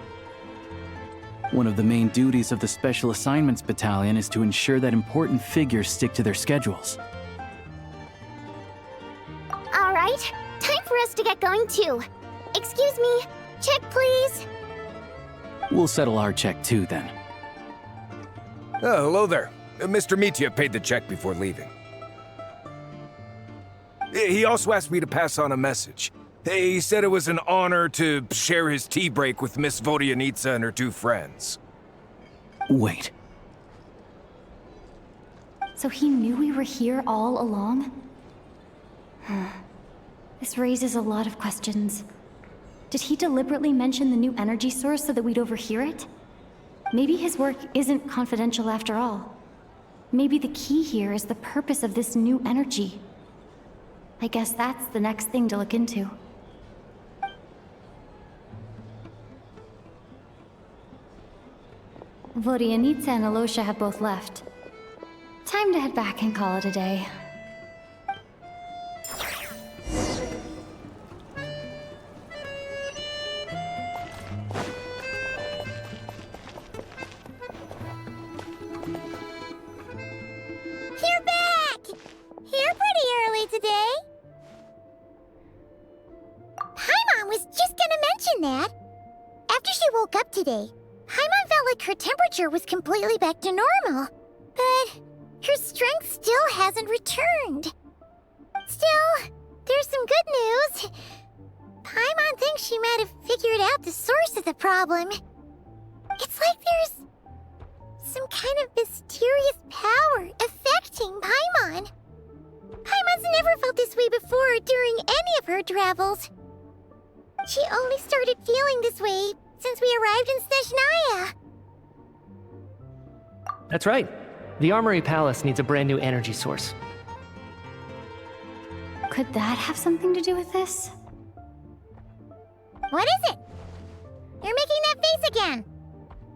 One of the main duties of the Special Assignments Battalion is to ensure that important figures stick to their schedules. All right, time for us to get going too. Excuse me, check please. We'll settle our check too, then. Oh, hello there. Mr. Mitya paid the check before leaving. He also asked me to pass on a message. He said it was an honor to share his tea break with Miss Vodyanitsa and her two friends. Wait. So he knew we were here all along? This raises a lot of questions. Did he deliberately mention the new energy source so that we'd overhear it? Maybe his work isn't confidential after all. Maybe the key here is the purpose of this new energy. I guess that's the next thing to look into. Vodyanitsa and Alosha have both left. Time to head back and call it a day. You're back! Here pretty early today. Paimon was just gonna mention that. After she woke up today, Paimon felt like her temperature was completely back to normal. But her strength still hasn't returned. Still, there's some good news. Paimon thinks she might have figured out the source of the problem. It's like there's some kind of mysterious power affecting Paimon. Paimon's never felt this way before during any of her travels. She only started feeling this way since we arrived in Snezhnaya. That's right. The Armory Palace needs a brand new energy source. Could that have something to do with this? What is it? You're making that face again.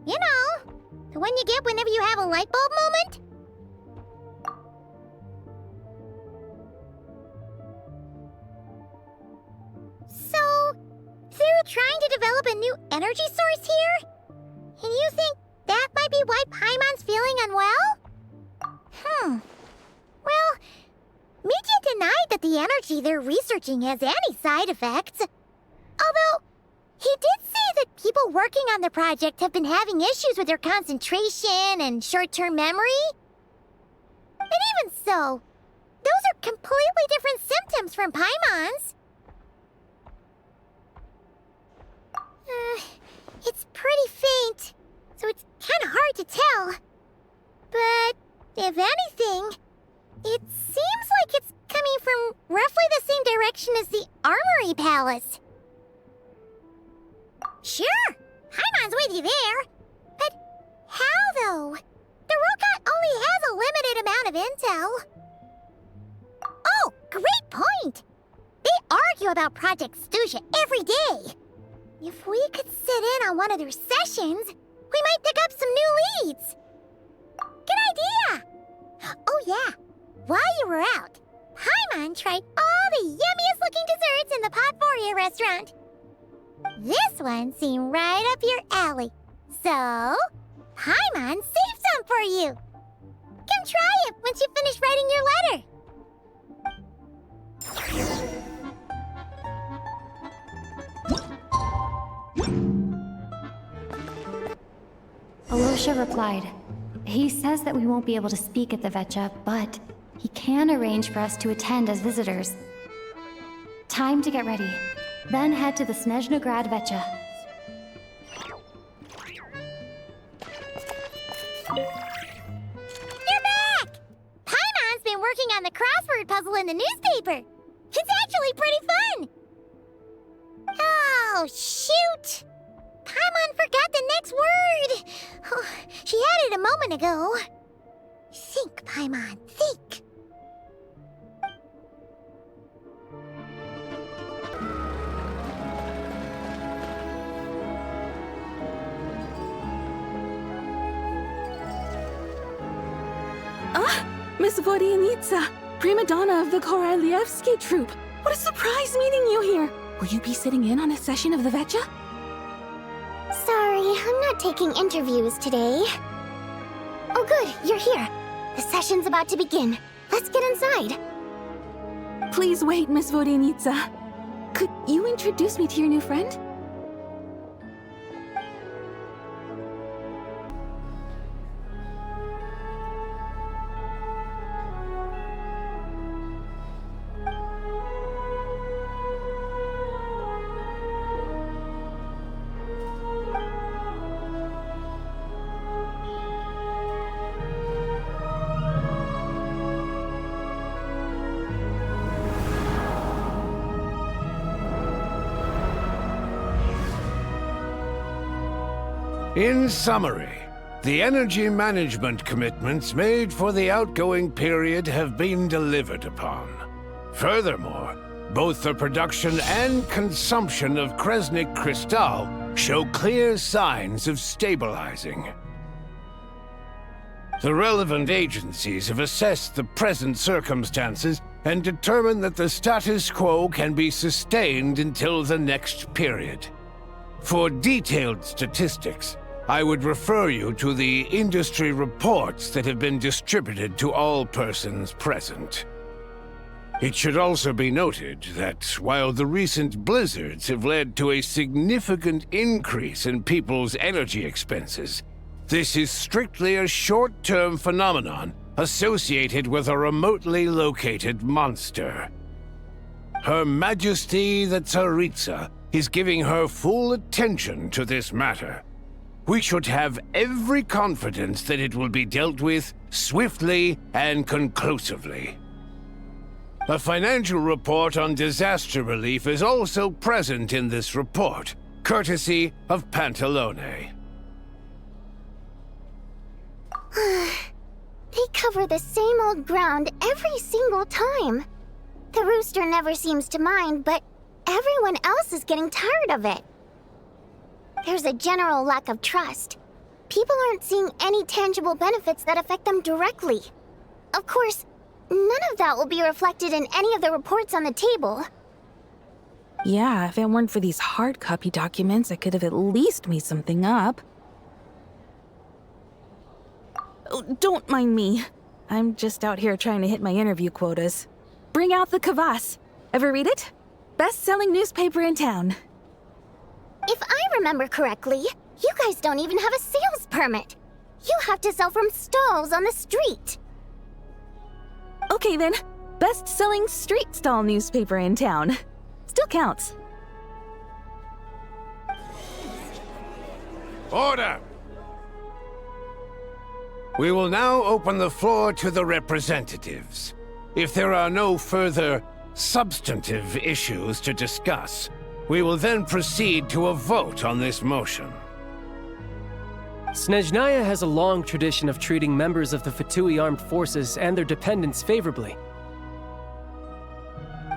You know, the one you get whenever you have a light bulb moment? So, they're trying to develop a new energy source here? And you think that might be why Paimon's feeling unwell? Well, Media denied that the energy they're researching has any side effects. Although, he did say that people working on the project have been having issues with their concentration and short-term memory. And even so, those are completely different symptoms from Paimon's. It's pretty faint, so it's kinda hard to tell. But, if anything, it seems like it's coming from roughly the same direction as the Armory Palace. Sure, Paimon's with you there. But how, though? The Rokat only has a limited amount of intel. Oh, great point! They argue about Project Stuzha every day. If we could sit in on one of their sessions, we might pick up some new leads. Good idea! Oh yeah, while you were out, Paimon tried all the yummiest looking desserts in the Potforia restaurant. This one seemed right up your alley. So, Paimon saved some for you. Come try it once you finish writing your letter. Alosha replied. He says that we won't be able to speak at the Vetcha, but he can arrange for us to attend as visitors. Time to get ready. Then head to the Snezhnaya Vetcha. You're back! Paimon's been working on the crossword puzzle in the newspaper. It's actually pretty fun. Oh, shoot! Paimon forgot the next word. Oh, she had it a moment ago. Think, Paimon, think. Ah, Miss Vodyanitsa, prima donna of the Koralyevsky troupe. What a surprise meeting you here. Will you be sitting in on a session of the Vetcha? Sorry, I'm not taking interviews today. Oh good, you're here. The session's about to begin. Let's get inside. Please wait, Miss Vodyanitsa. Could you introduce me to your new friend? In summary, the energy management commitments made for the outgoing period have been delivered upon. Furthermore, both the production and consumption of Kresnik Crystal show clear signs of stabilizing. The relevant agencies have assessed the present circumstances and determined that the status quo can be sustained until the next period. For detailed statistics, I would refer you to the industry reports that have been distributed to all persons present. It should also be noted that while the recent blizzards have led to a significant increase in people's energy expenses, this is strictly a short-term phenomenon associated with a remotely located monster. Her Majesty the Tsaritsa is giving her full attention to this matter. We should have every confidence that it will be dealt with swiftly and conclusively. A financial report on disaster relief is also present in this report, courtesy of Pantalone. They cover the same old ground every single time. The rooster never seems to mind, but everyone else is getting tired of it. There's a general lack of trust. People aren't seeing any tangible benefits that affect them directly. Of course, none of that will be reflected in any of the reports on the table. Yeah, if it weren't for these hard copy documents, I could have at least made something up. Oh, don't mind me. I'm just out here trying to hit my interview quotas. Bring out the kvass. Ever read it? Best-selling newspaper in town. If I remember correctly, you guys don't even have a sales permit. You have to sell from stalls on the street. Okay then, best-selling street stall newspaper in town. Still counts. Order! We will now open the floor to the representatives. If there are no further substantive issues to discuss, we will then proceed to a vote on this motion. Snezhnaya has a long tradition of treating members of the Fatui armed forces and their dependents favorably.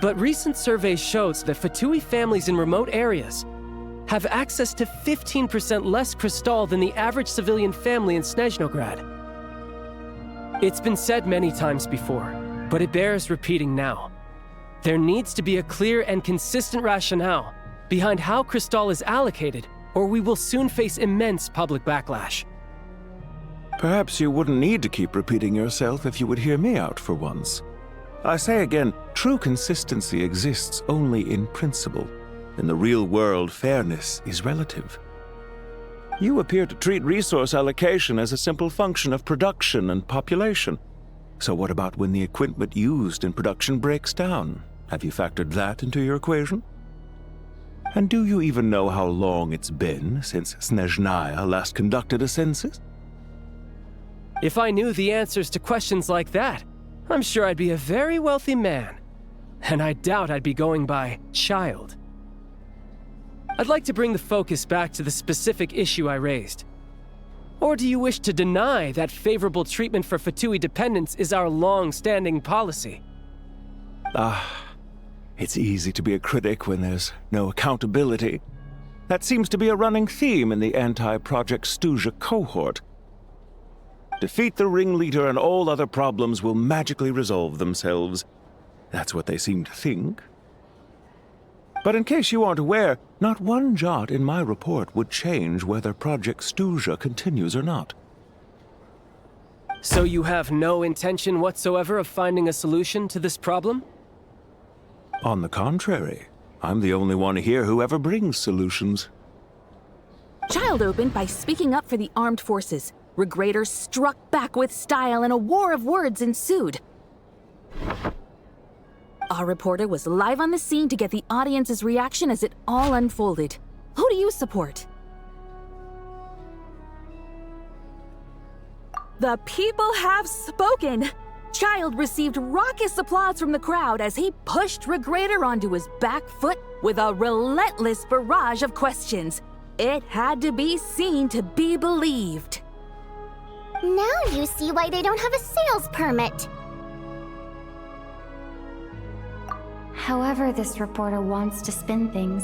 But recent surveys shows that Fatui families in remote areas have access to 15% less crystal than the average civilian family in Snezhnograd. It's been said many times before, but it bears repeating now. There needs to be a clear and consistent rationale behind how crystal is allocated, or we will soon face immense public backlash. Perhaps you wouldn't need to keep repeating yourself if you would hear me out for once. I say again, true consistency exists only in principle. In the real world, fairness is relative. You appear to treat resource allocation as a simple function of production and population. So what about when the equipment used in production breaks down? Have you factored that into your equation? And do you even know how long it's been since Snezhnaya last conducted a census? If I knew the answers to questions like that, I'm sure I'd be a very wealthy man. And I doubt I'd be going by child. I'd like to bring the focus back to the specific issue I raised. Or do you wish to deny that favorable treatment for Fatui dependents is our long-standing policy? It's easy to be a critic when there's no accountability. That seems to be a running theme in the anti-Project Stuja cohort. Defeat the ringleader and all other problems will magically resolve themselves. That's what they seem to think. But in case you aren't aware, not one jot in my report would change whether Project Stuja continues or not. So you have no intention whatsoever of finding a solution to this problem? On the contrary, I'm the only one here who ever brings solutions. Child opened by speaking up for the armed forces. Regrader struck back with style and a war of words ensued. Our reporter was live on the scene to get the audience's reaction as it all unfolded. Who do you support? The people have spoken! Child received raucous applause from the crowd as he pushed Regrader onto his back foot with a relentless barrage of questions. It had to be seen to be believed. Now you see why they don't have a sales permit. However this reporter wants to spin things,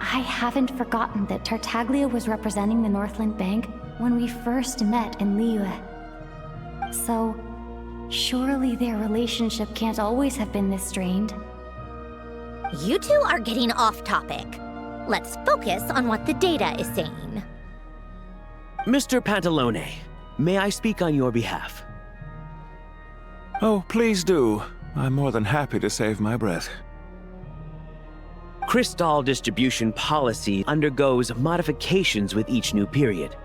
I haven't forgotten that Tartaglia was representing the Northland Bank when we first met in Liyue. So, surely their relationship can't always have been this strained. You two are getting off topic. Let's focus on what the data is saying. Mr. Pantalone, may I speak on your behalf? Oh, please do. I'm more than happy to save my breath. Crystal distribution policy undergoes modifications with each new period.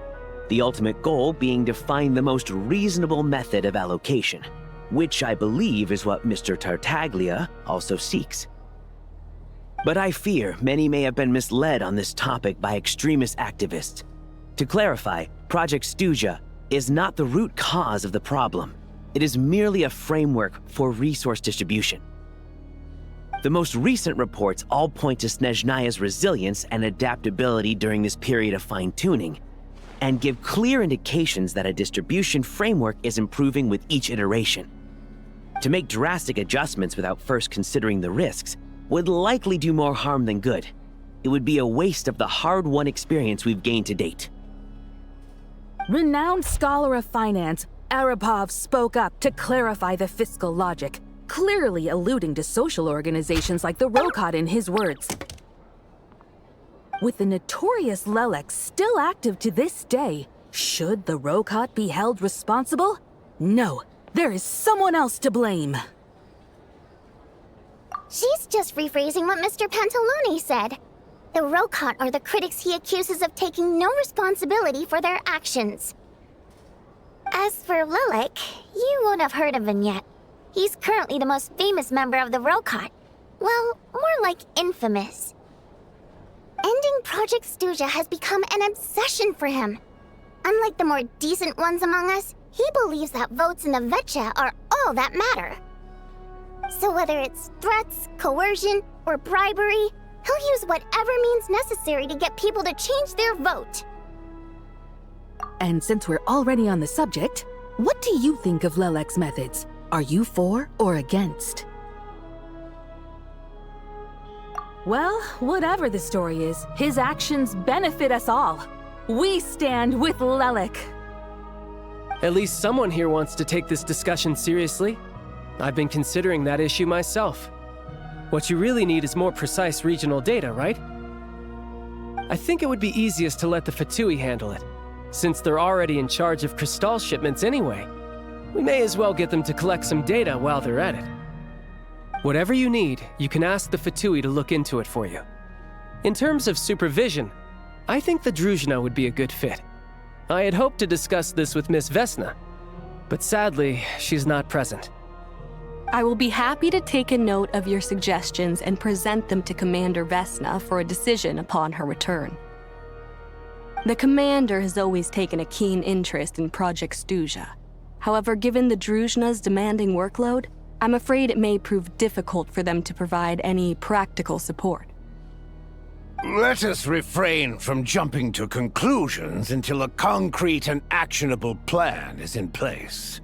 The ultimate goal being to find the most reasonable method of allocation, which I believe is what Mr. Tartaglia also seeks. But I fear many may have been misled on this topic by extremist activists. To clarify, Project Stuja is not the root cause of the problem. It is merely a framework for resource distribution. The most recent reports all point to Snezhnaya's resilience and adaptability during this period of fine-tuning, and give clear indications that a distribution framework is improving with each iteration. To make drastic adjustments without first considering the risks would likely do more harm than good. It would be a waste of the hard-won experience we've gained to date. Renowned scholar of finance, Arapov spoke up to clarify the fiscal logic, clearly alluding to social organizations like the Rokot in his words. With the notorious Lelek still active to this day, should the Rokot be held responsible? No, there is someone else to blame. She's just rephrasing what Mr. Pantalone said. The Rokot are the critics he accuses of taking no responsibility for their actions. As for Lelek, you won't have heard of him yet. He's currently the most famous member of the Rokot. Well, more like infamous. Ending Project Stuja has become an obsession for him. Unlike the more decent ones among us, he believes that votes in the Vetcha are all that matter. So whether it's threats, coercion, or bribery, he'll use whatever means necessary to get people to change their vote. And since we're already on the subject, what do you think of Lelek's methods? Are you for or against? Well, whatever the story is, his actions benefit us all. We stand with Lelek. At least someone here wants to take this discussion seriously. I've been considering that issue myself. What you really need is more precise regional data, right? I think it would be easiest to let the Fatui handle it, since they're already in charge of Crystal shipments anyway. We may as well get them to collect some data while they're at it. Whatever you need, you can ask the Fatui to look into it for you. In terms of supervision, I think the Druzhna would be a good fit. I had hoped to discuss this with Miss Vesna, but sadly, she's not present. I will be happy to take a note of your suggestions and present them to Commander Vesna for a decision upon her return. The Commander has always taken a keen interest in Project Stuja. However, given the Druzhna's demanding workload, I'm afraid it may prove difficult for them to provide any practical support. Let us refrain from jumping to conclusions until a concrete and actionable plan is in place.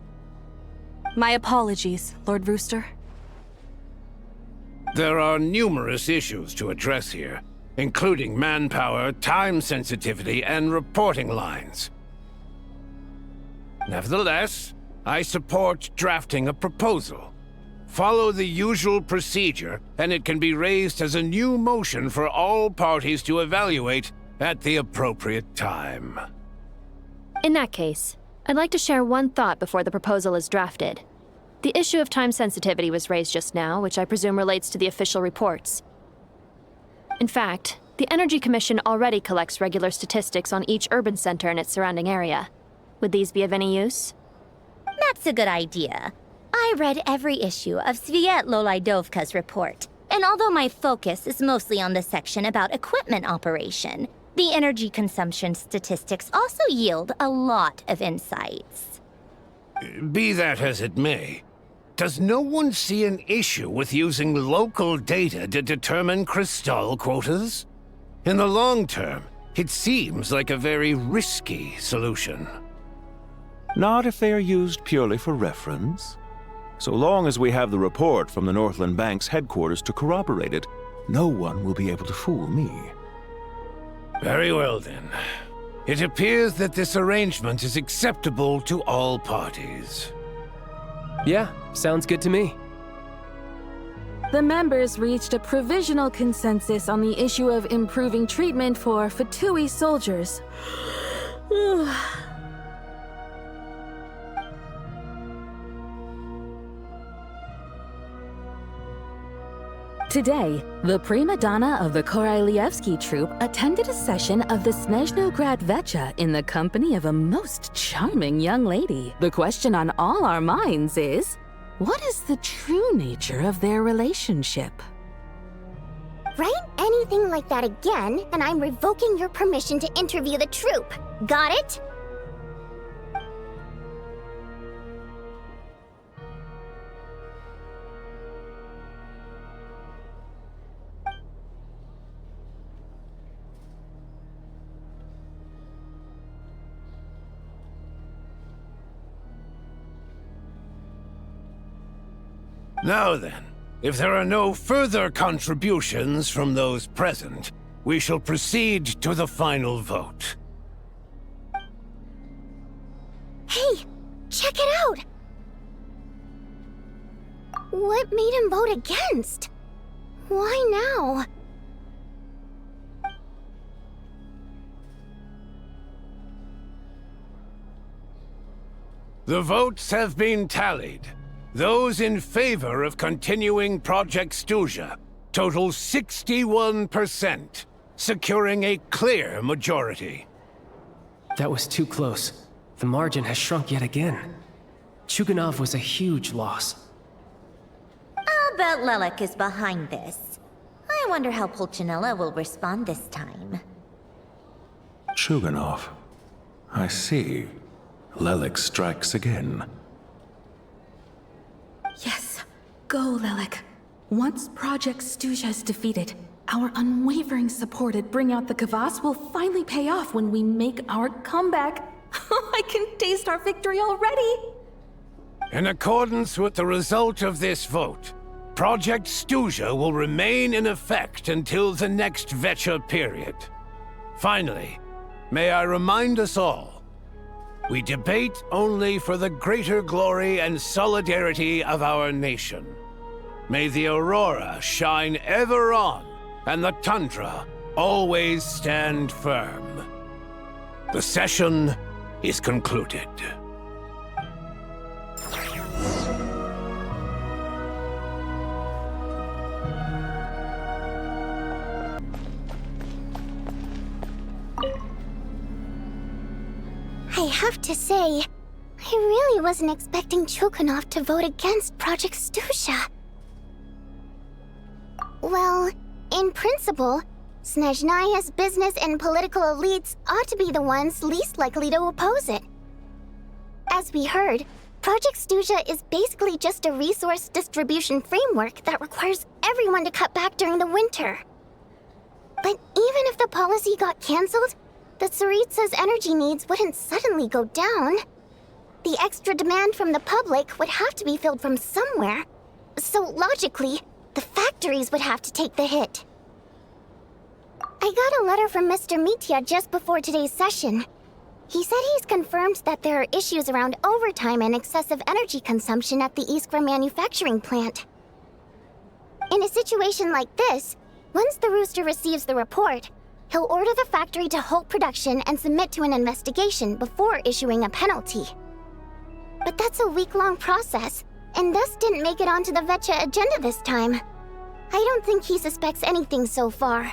My apologies, Lord Rooster. There are numerous issues to address here, including manpower, time sensitivity, and reporting lines. Nevertheless, I support drafting a proposal. Follow the usual procedure, and it can be raised as a new motion for all parties to evaluate at the appropriate time. In that case, I'd like to share one thought before the proposal is drafted. The issue of time sensitivity was raised just now, which I presume relates to the official reports. In fact, the Energy Commission already collects regular statistics on each urban center and its surrounding area. Would these be of any use? That's a good idea. I read every issue of Sviet Laidovka's report, and although my focus is mostly on the section about equipment operation, the energy consumption statistics also yield a lot of insights. Be that as it may, does no one see an issue with using local data to determine Crystal quotas? In the long term, it seems like a very risky solution. Not if they are used purely for reference. So long as we have the report from the Northland Bank's headquarters to corroborate it, no one will be able to fool me. Very well then. It appears that this arrangement is acceptable to all parties. Yeah, sounds good to me. The members reached a provisional consensus on the issue of improving treatment for Fatui soldiers. Today, the prima donna of the Korailievsky troupe attended a session of the Snezhnograd Vetcha in the company of a most charming young lady. The question on all our minds is, what is the true nature of their relationship? Write anything like that again, and I'm revoking your permission to interview the troupe. Got it? Now then, if there are no further contributions from those present, we shall proceed to the final vote. Hey, check it out! What made him vote against? Why now? The votes have been tallied. Those in favor of continuing Project Stuzha total 61%, securing a clear majority. That was too close. The margin has shrunk yet again. Chuganov was a huge loss. I'll bet Lelek is behind this. I wonder how Pulcinella will respond this time. Chuganov. I see. Lelek strikes again. Yes. Go, Lelek. Once Project Stuzha is defeated, our unwavering support at Bring Out the Kvass will finally pay off when we make our comeback. I can taste our victory already! In accordance with the result of this vote, Project Stuzha will remain in effect until the next Vecha period. Finally, may I remind us all, we debate only for the greater glory and solidarity of our nation. May the aurora shine ever on, and the tundra always stand firm. The session is concluded. I have to say, I really wasn't expecting Chuganov to vote against Project Stuzha. Well, in principle, Snezhnaya's business and political elites ought to be the ones least likely to oppose it. As we heard, Project Stuzha is basically just a resource distribution framework that requires everyone to cut back during the winter. But even if the policy got cancelled, the Tsaritsa's energy needs wouldn't suddenly go down. The extra demand from the public would have to be filled from somewhere. So logically, the factories would have to take the hit. I got a letter from Mr. Mitya just before today's session. He said he's confirmed that there are issues around overtime and excessive energy consumption at the Iskra manufacturing plant. In a situation like this, once the Rooster receives the report, he'll order the factory to halt production and submit to an investigation before issuing a penalty. But that's a week-long process, and thus didn't make it onto the Vecha agenda this time. I don't think he suspects anything so far.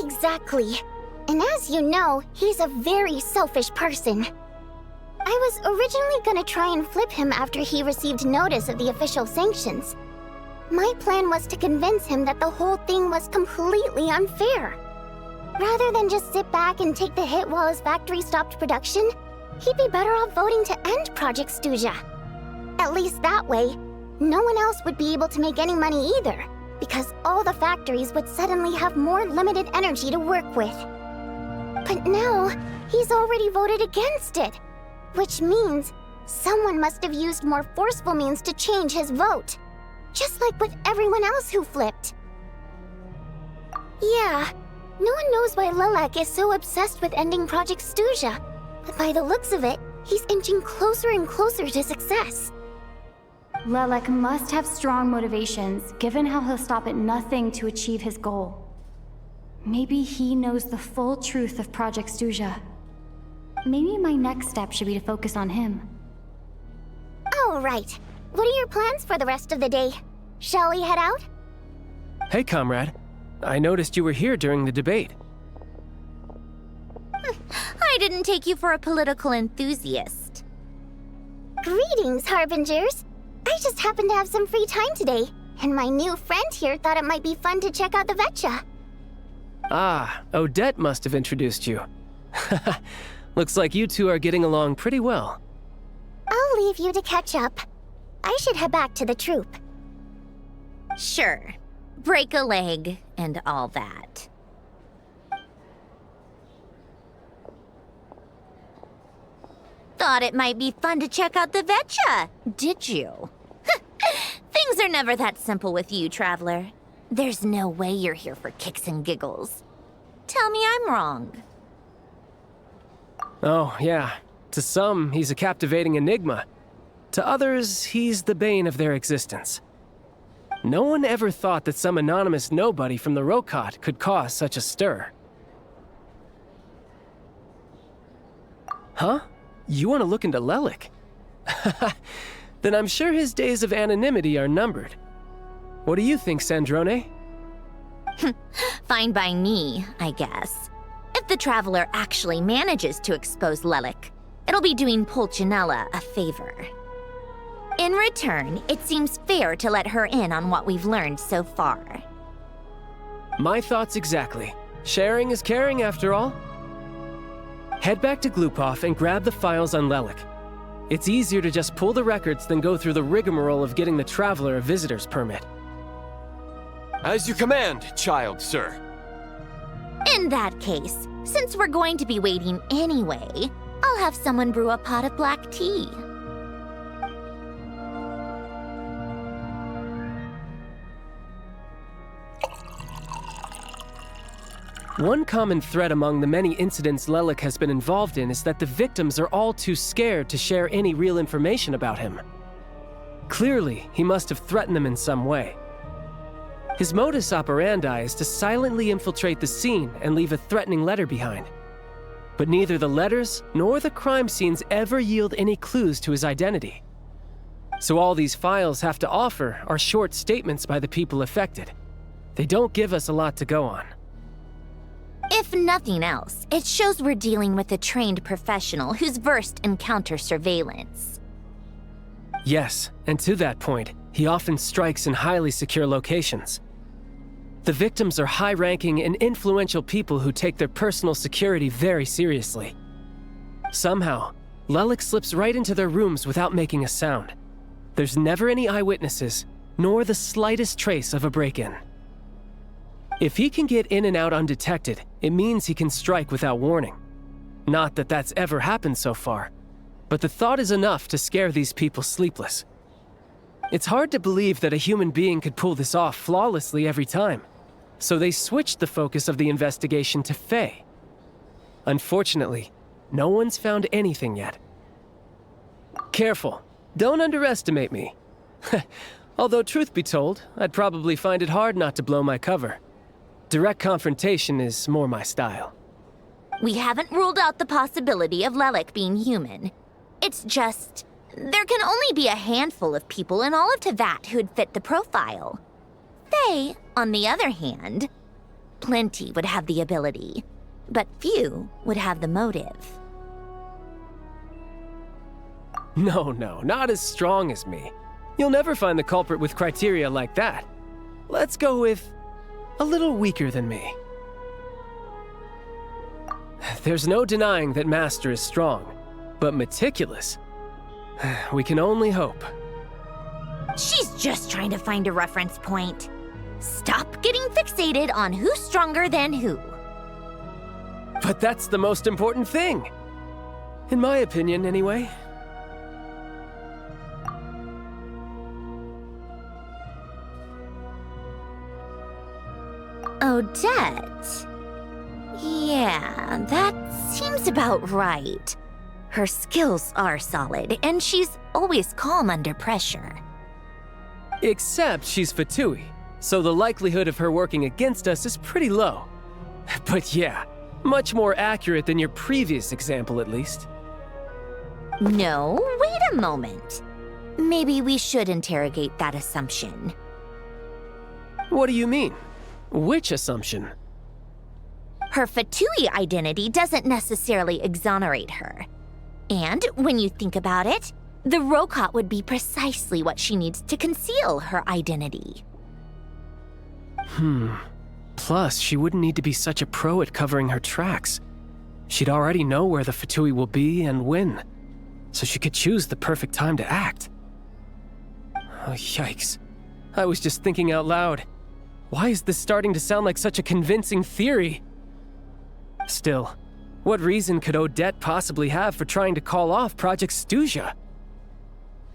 Exactly. And as you know, he's a very selfish person. I was originally gonna try and flip him after he received notice of the official sanctions. My plan was to convince him that the whole thing was completely unfair. Rather than just sit back and take the hit while his factory stopped production, he'd be better off voting to end Project Stuzha. At least that way, no one else would be able to make any money either, because all the factories would suddenly have more limited energy to work with. But now, he's already voted against it, which means someone must have used more forceful means to change his vote. Just like with everyone else who flipped. Yeah, no one knows why Lelek is so obsessed with ending Project Stuzha, but by the looks of it, he's inching closer and closer to success. Lelek must have strong motivations, given how he'll stop at nothing to achieve his goal. Maybe he knows the full truth of Project Stuzha. Maybe my next step should be to focus on him. All right. What are your plans for the rest of the day? Shall we head out? Hey, comrade. I noticed you were here during the debate. I didn't take you for a political enthusiast. Greetings, Harbingers. I just happened to have some free time today, and my new friend here thought it might be fun to check out the Vecha. Ah, Odette must have introduced you. Looks like you two are getting along pretty well. I'll leave you to catch up. I should head back to the troop. Sure. Break a leg and all that. thought it might be fun to check out the Vetcha, did you? Things are never that simple with you, Traveler. There's no way you're here for kicks and giggles. Tell me I'm wrong. Oh, yeah. To some, he's a captivating enigma. To others, he's the bane of their existence. No one ever thought that some anonymous nobody from the Rokot could cause such a stir. Huh? You want to look into Lelik? Then I'm sure his days of anonymity are numbered. What do you think, Sandrone? Fine by me, I guess. If the Traveler actually manages to expose Lelik, it'll be doing Pulcinella a favor. In return, it seems fair to let her in on what we've learned so far. My thoughts exactly. Sharing is caring, after all. Head back to Glupov and grab the files on Lelik. It's easier to just pull the records than go through the rigmarole of getting the Traveler a visitor's permit. As you command, child, sir. In that case, since we're going to be waiting anyway, I'll have someone brew a pot of black tea. One common thread among the many incidents Lelik has been involved in is that the victims are all too scared to share any real information about him. Clearly, he must have threatened them in some way. His modus operandi is to silently infiltrate the scene and leave a threatening letter behind. But neither the letters nor the crime scenes ever yield any clues to his identity. So all these files have to offer are short statements by the people affected. They don't give us a lot to go on. If nothing else, it shows we're dealing with a trained professional who's versed in counter-surveillance. Yes, and to that point, he often strikes in highly secure locations. The victims are high-ranking and influential people who take their personal security very seriously. Somehow, Lelik slips right into their rooms without making a sound. There's never any eyewitnesses, nor the slightest trace of a break-in. If he can get in and out undetected, it means he can strike without warning. Not that that's ever happened so far, but the thought is enough to scare these people sleepless. It's hard to believe that a human being could pull this off flawlessly every time, so they switched the focus of the investigation to Faye. Unfortunately, no one's found anything yet. Careful, don't underestimate me. Although truth be told, I'd probably find it hard not to blow my cover. Direct confrontation is more my style. We haven't ruled out the possibility of Lelik being human. It's just, there can only be a handful of people in all of Teyvat who'd fit the profile. Faye, on the other hand, plenty would have the ability, but few would have the motive. No, not as strong as me. You'll never find the culprit with criteria like that. Let's go with a little weaker than me. There's no denying that Master is strong, but meticulous. We can only hope. She's just trying to find a reference point. Stop getting fixated on who's stronger than who. But that's the most important thing. In my opinion, anyway. Odette? Yeah, that seems about right. Her skills are solid, and she's always calm under pressure. Except she's Fatui, so the likelihood of her working against us is pretty low. But yeah, much more accurate than your previous example, at least. No, wait a moment. Maybe we should interrogate that assumption. What do you mean? Which assumption? Her Fatui identity doesn't necessarily exonerate her. And when you think about it, the Rokot would be precisely what she needs to conceal her identity. Plus, she wouldn't need to be such a pro at covering her tracks. She'd already know where the Fatui will be and when, so she could choose the perfect time to act. Oh, yikes. I was just thinking out loud. Why is this starting to sound like such a convincing theory? Still, What reason could Odette possibly have for trying to call off Project Stuzha?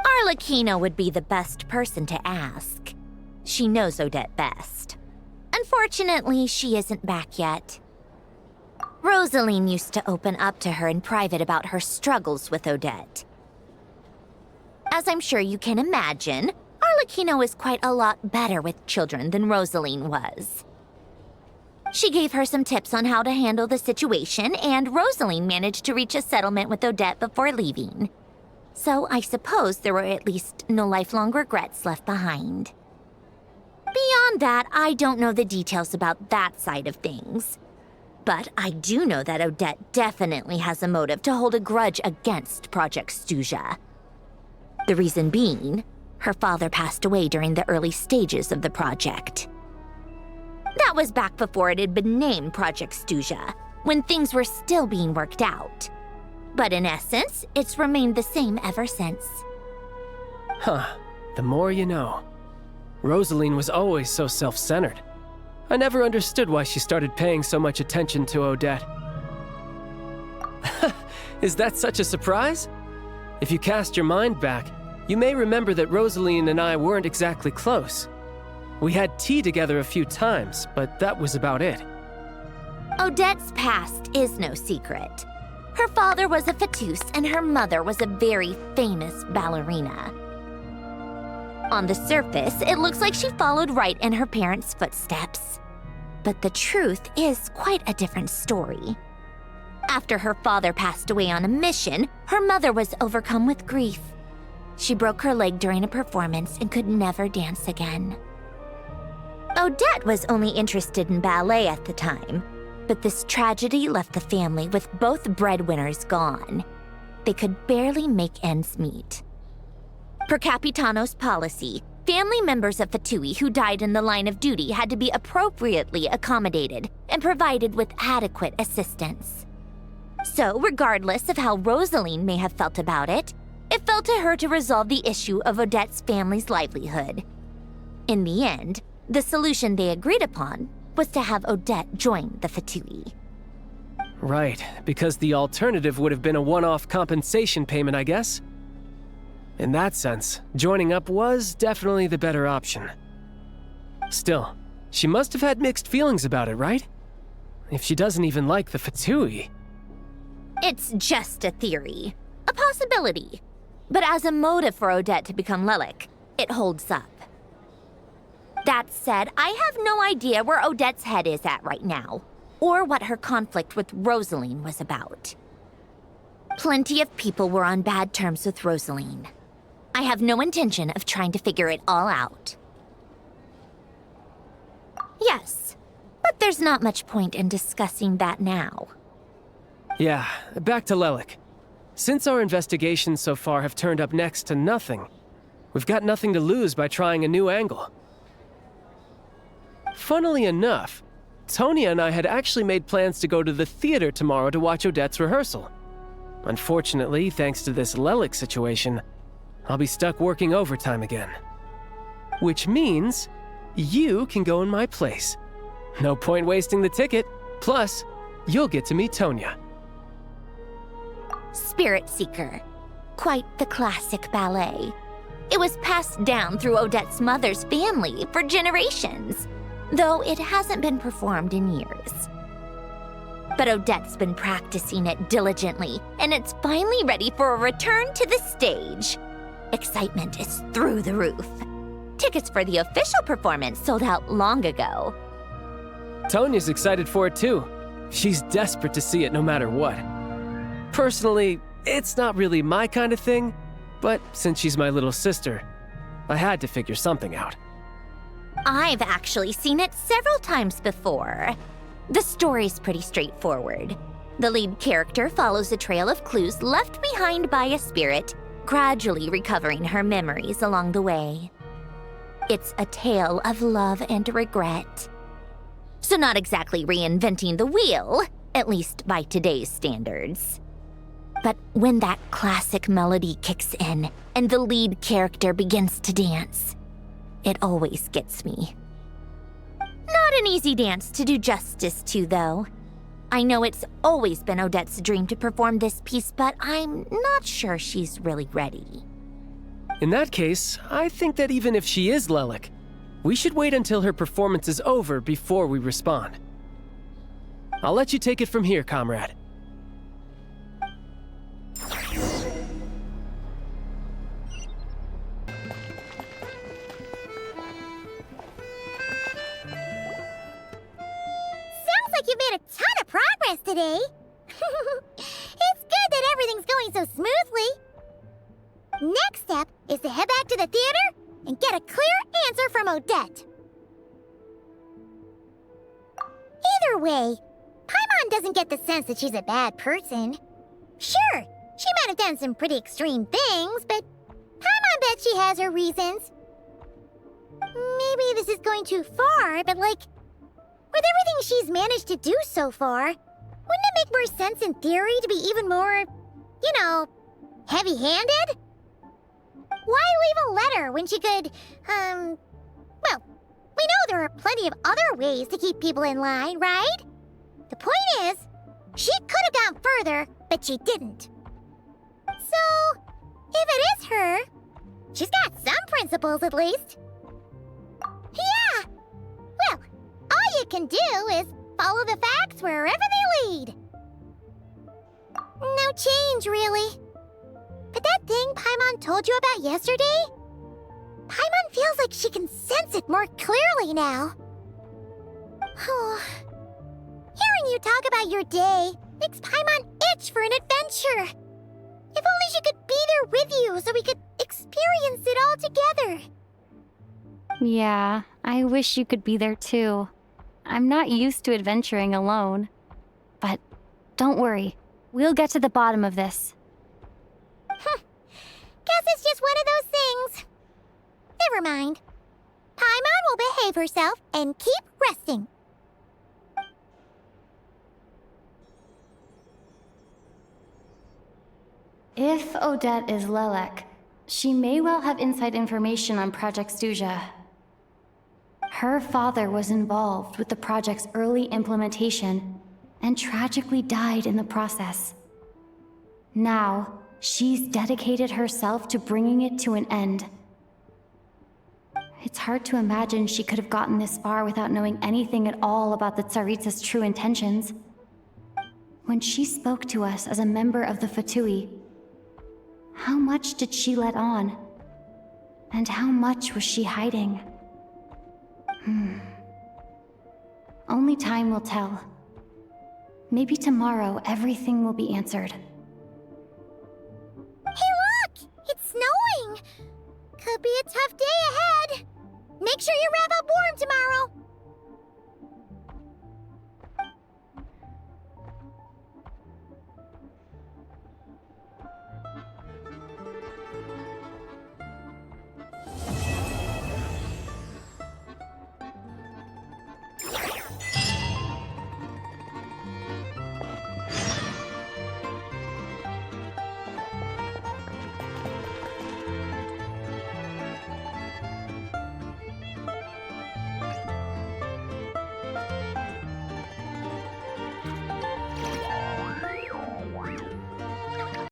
Arlecchino would be the best person to ask. She knows Odette best. Unfortunately, she isn't back yet. Rosaline used to open up to her in private about her struggles with Odette. As I'm sure you can imagine, Arlecchino is quite a lot better with children than Rosaline was. She gave her some tips on how to handle the situation, and Rosaline managed to reach a settlement with Odette before leaving. So I suppose there were at least no lifelong regrets left behind. Beyond that, I don't know the details about that side of things. But I do know that Odette definitely has a motive to hold a grudge against Project Stuzha. The reason being, her father passed away during the early stages of the project. That was back before it had been named Project Stuzha, when things were still being worked out. But in essence, it's remained the same ever since. Huh. The more you know. Rosaline was always so self-centered. I never understood why she started paying so much attention to Odette. Is that such a surprise? If you cast your mind back, you may remember that Rosaline and I weren't exactly close. We had tea together a few times, but that was about it. Odette's past is no secret. Her father was a Fatuis and her mother was a very famous ballerina. On the surface, it looks like she followed right in her parents' footsteps. But the truth is quite a different story. After her father passed away on a mission, her mother was overcome with grief. She broke her leg during a performance and could never dance again. Odette was only interested in ballet at the time, but this tragedy left the family with both breadwinners gone. They could barely make ends meet. Per Capitano's policy, family members of Fatuis who died in the line of duty had to be appropriately accommodated and provided with adequate assistance. So, regardless of how Rosaline may have felt about it, it fell to her to resolve the issue of Odette's family's livelihood. In the end, the solution they agreed upon was to have Odette join the Fatuis. Right, because the alternative would have been a one-off compensation payment, I guess. In that sense, joining up was definitely the better option. Still, she must have had mixed feelings about it, right? If she doesn't even like the Fatuis. It's just a theory, a possibility. But as a motive for Odette to become Lelik, it holds up. That said, I have no idea where Odette's head is at right now, or what her conflict with Rosaline was about. Plenty of people were on bad terms with Rosaline. I have no intention of trying to figure it all out. Yes, but there's not much point in discussing that now. Yeah, back to Lelik. Since our investigations so far have turned up next to nothing, we've got nothing to lose by trying a new angle. Funnily enough, Tonya and I had actually made plans to go to the theater tomorrow to watch Odette's rehearsal. Unfortunately, thanks to this Lelik situation, I'll be stuck working overtime again. Which means you can go in my place. No point wasting the ticket. Plus, you'll get to meet Tonya. Spirit Seeker. Quite the classic ballet. It was passed down through Odette's mother's family for generations, though it hasn't been performed in years. But Odette's been practicing it diligently, and it's finally ready for a return to the stage. Excitement is through the roof. Tickets for the official performance sold out long ago. Tonya's excited for it too. She's desperate to see it no matter what. Personally, it's not really my kind of thing, but since she's my little sister, I had to figure something out. I've actually seen it several times before. The story's pretty straightforward. The lead character follows a trail of clues left behind by a spirit, gradually recovering her memories along the way. It's a tale of love and regret. So not exactly reinventing the wheel, at least by today's standards. But when that classic melody kicks in and the lead character begins to dance, it always gets me. Not an easy dance to do justice to, though. I know it's always been Odette's dream to perform this piece, but I'm not sure she's really ready. In that case, I think that even if she is Lelik, we should wait until her performance is over before we respond. I'll let you take it from here, comrade. Sounds like you've made a ton of progress today. It's good that everything's going so smoothly. Next step is to head back to the theater and get a clear answer from Odette. Either way, Paimon doesn't get the sense that she's a bad person. Sure, she might have done some pretty extreme things, but Paimon bet she has her reasons. Maybe this is going too far, but like, with everything she's managed to do so far, wouldn't it make more sense in theory to be even more, you know, heavy-handed? Why leave a letter when she could, well, we know there are plenty of other ways to keep people in line, right? The point is, she could have gone further, but she didn't. So, if it is her, she's got some principles at least. Yeah! Well, all you can do is follow the facts wherever they lead. No change, really. But that thing Paimon told you about yesterday? Paimon feels like she can sense it more clearly now. Hearing you talk about your day makes Paimon itch for an adventure. If only she could be there with you so we could experience it all together. Yeah, I wish you could be there too. I'm not used to adventuring alone. But don't worry, we'll get to the bottom of this. Guess it's just one of those things. Never mind. Paimon will behave herself and keep resting. If Odette is Lelek, she may well have inside information on Project Stuja. Her father was involved with the project's early implementation and tragically died in the process. Now, she's dedicated herself to bringing it to an end. It's hard to imagine she could have gotten this far without knowing anything at all about the Tsaritsa's true intentions. When she spoke to us as a member of the Fatui, how much did she let on? And how much was she hiding? Only time will tell. Maybe tomorrow everything will be answered. Hey look! It's snowing! Could be a tough day ahead. Make sure you wrap up warm tomorrow.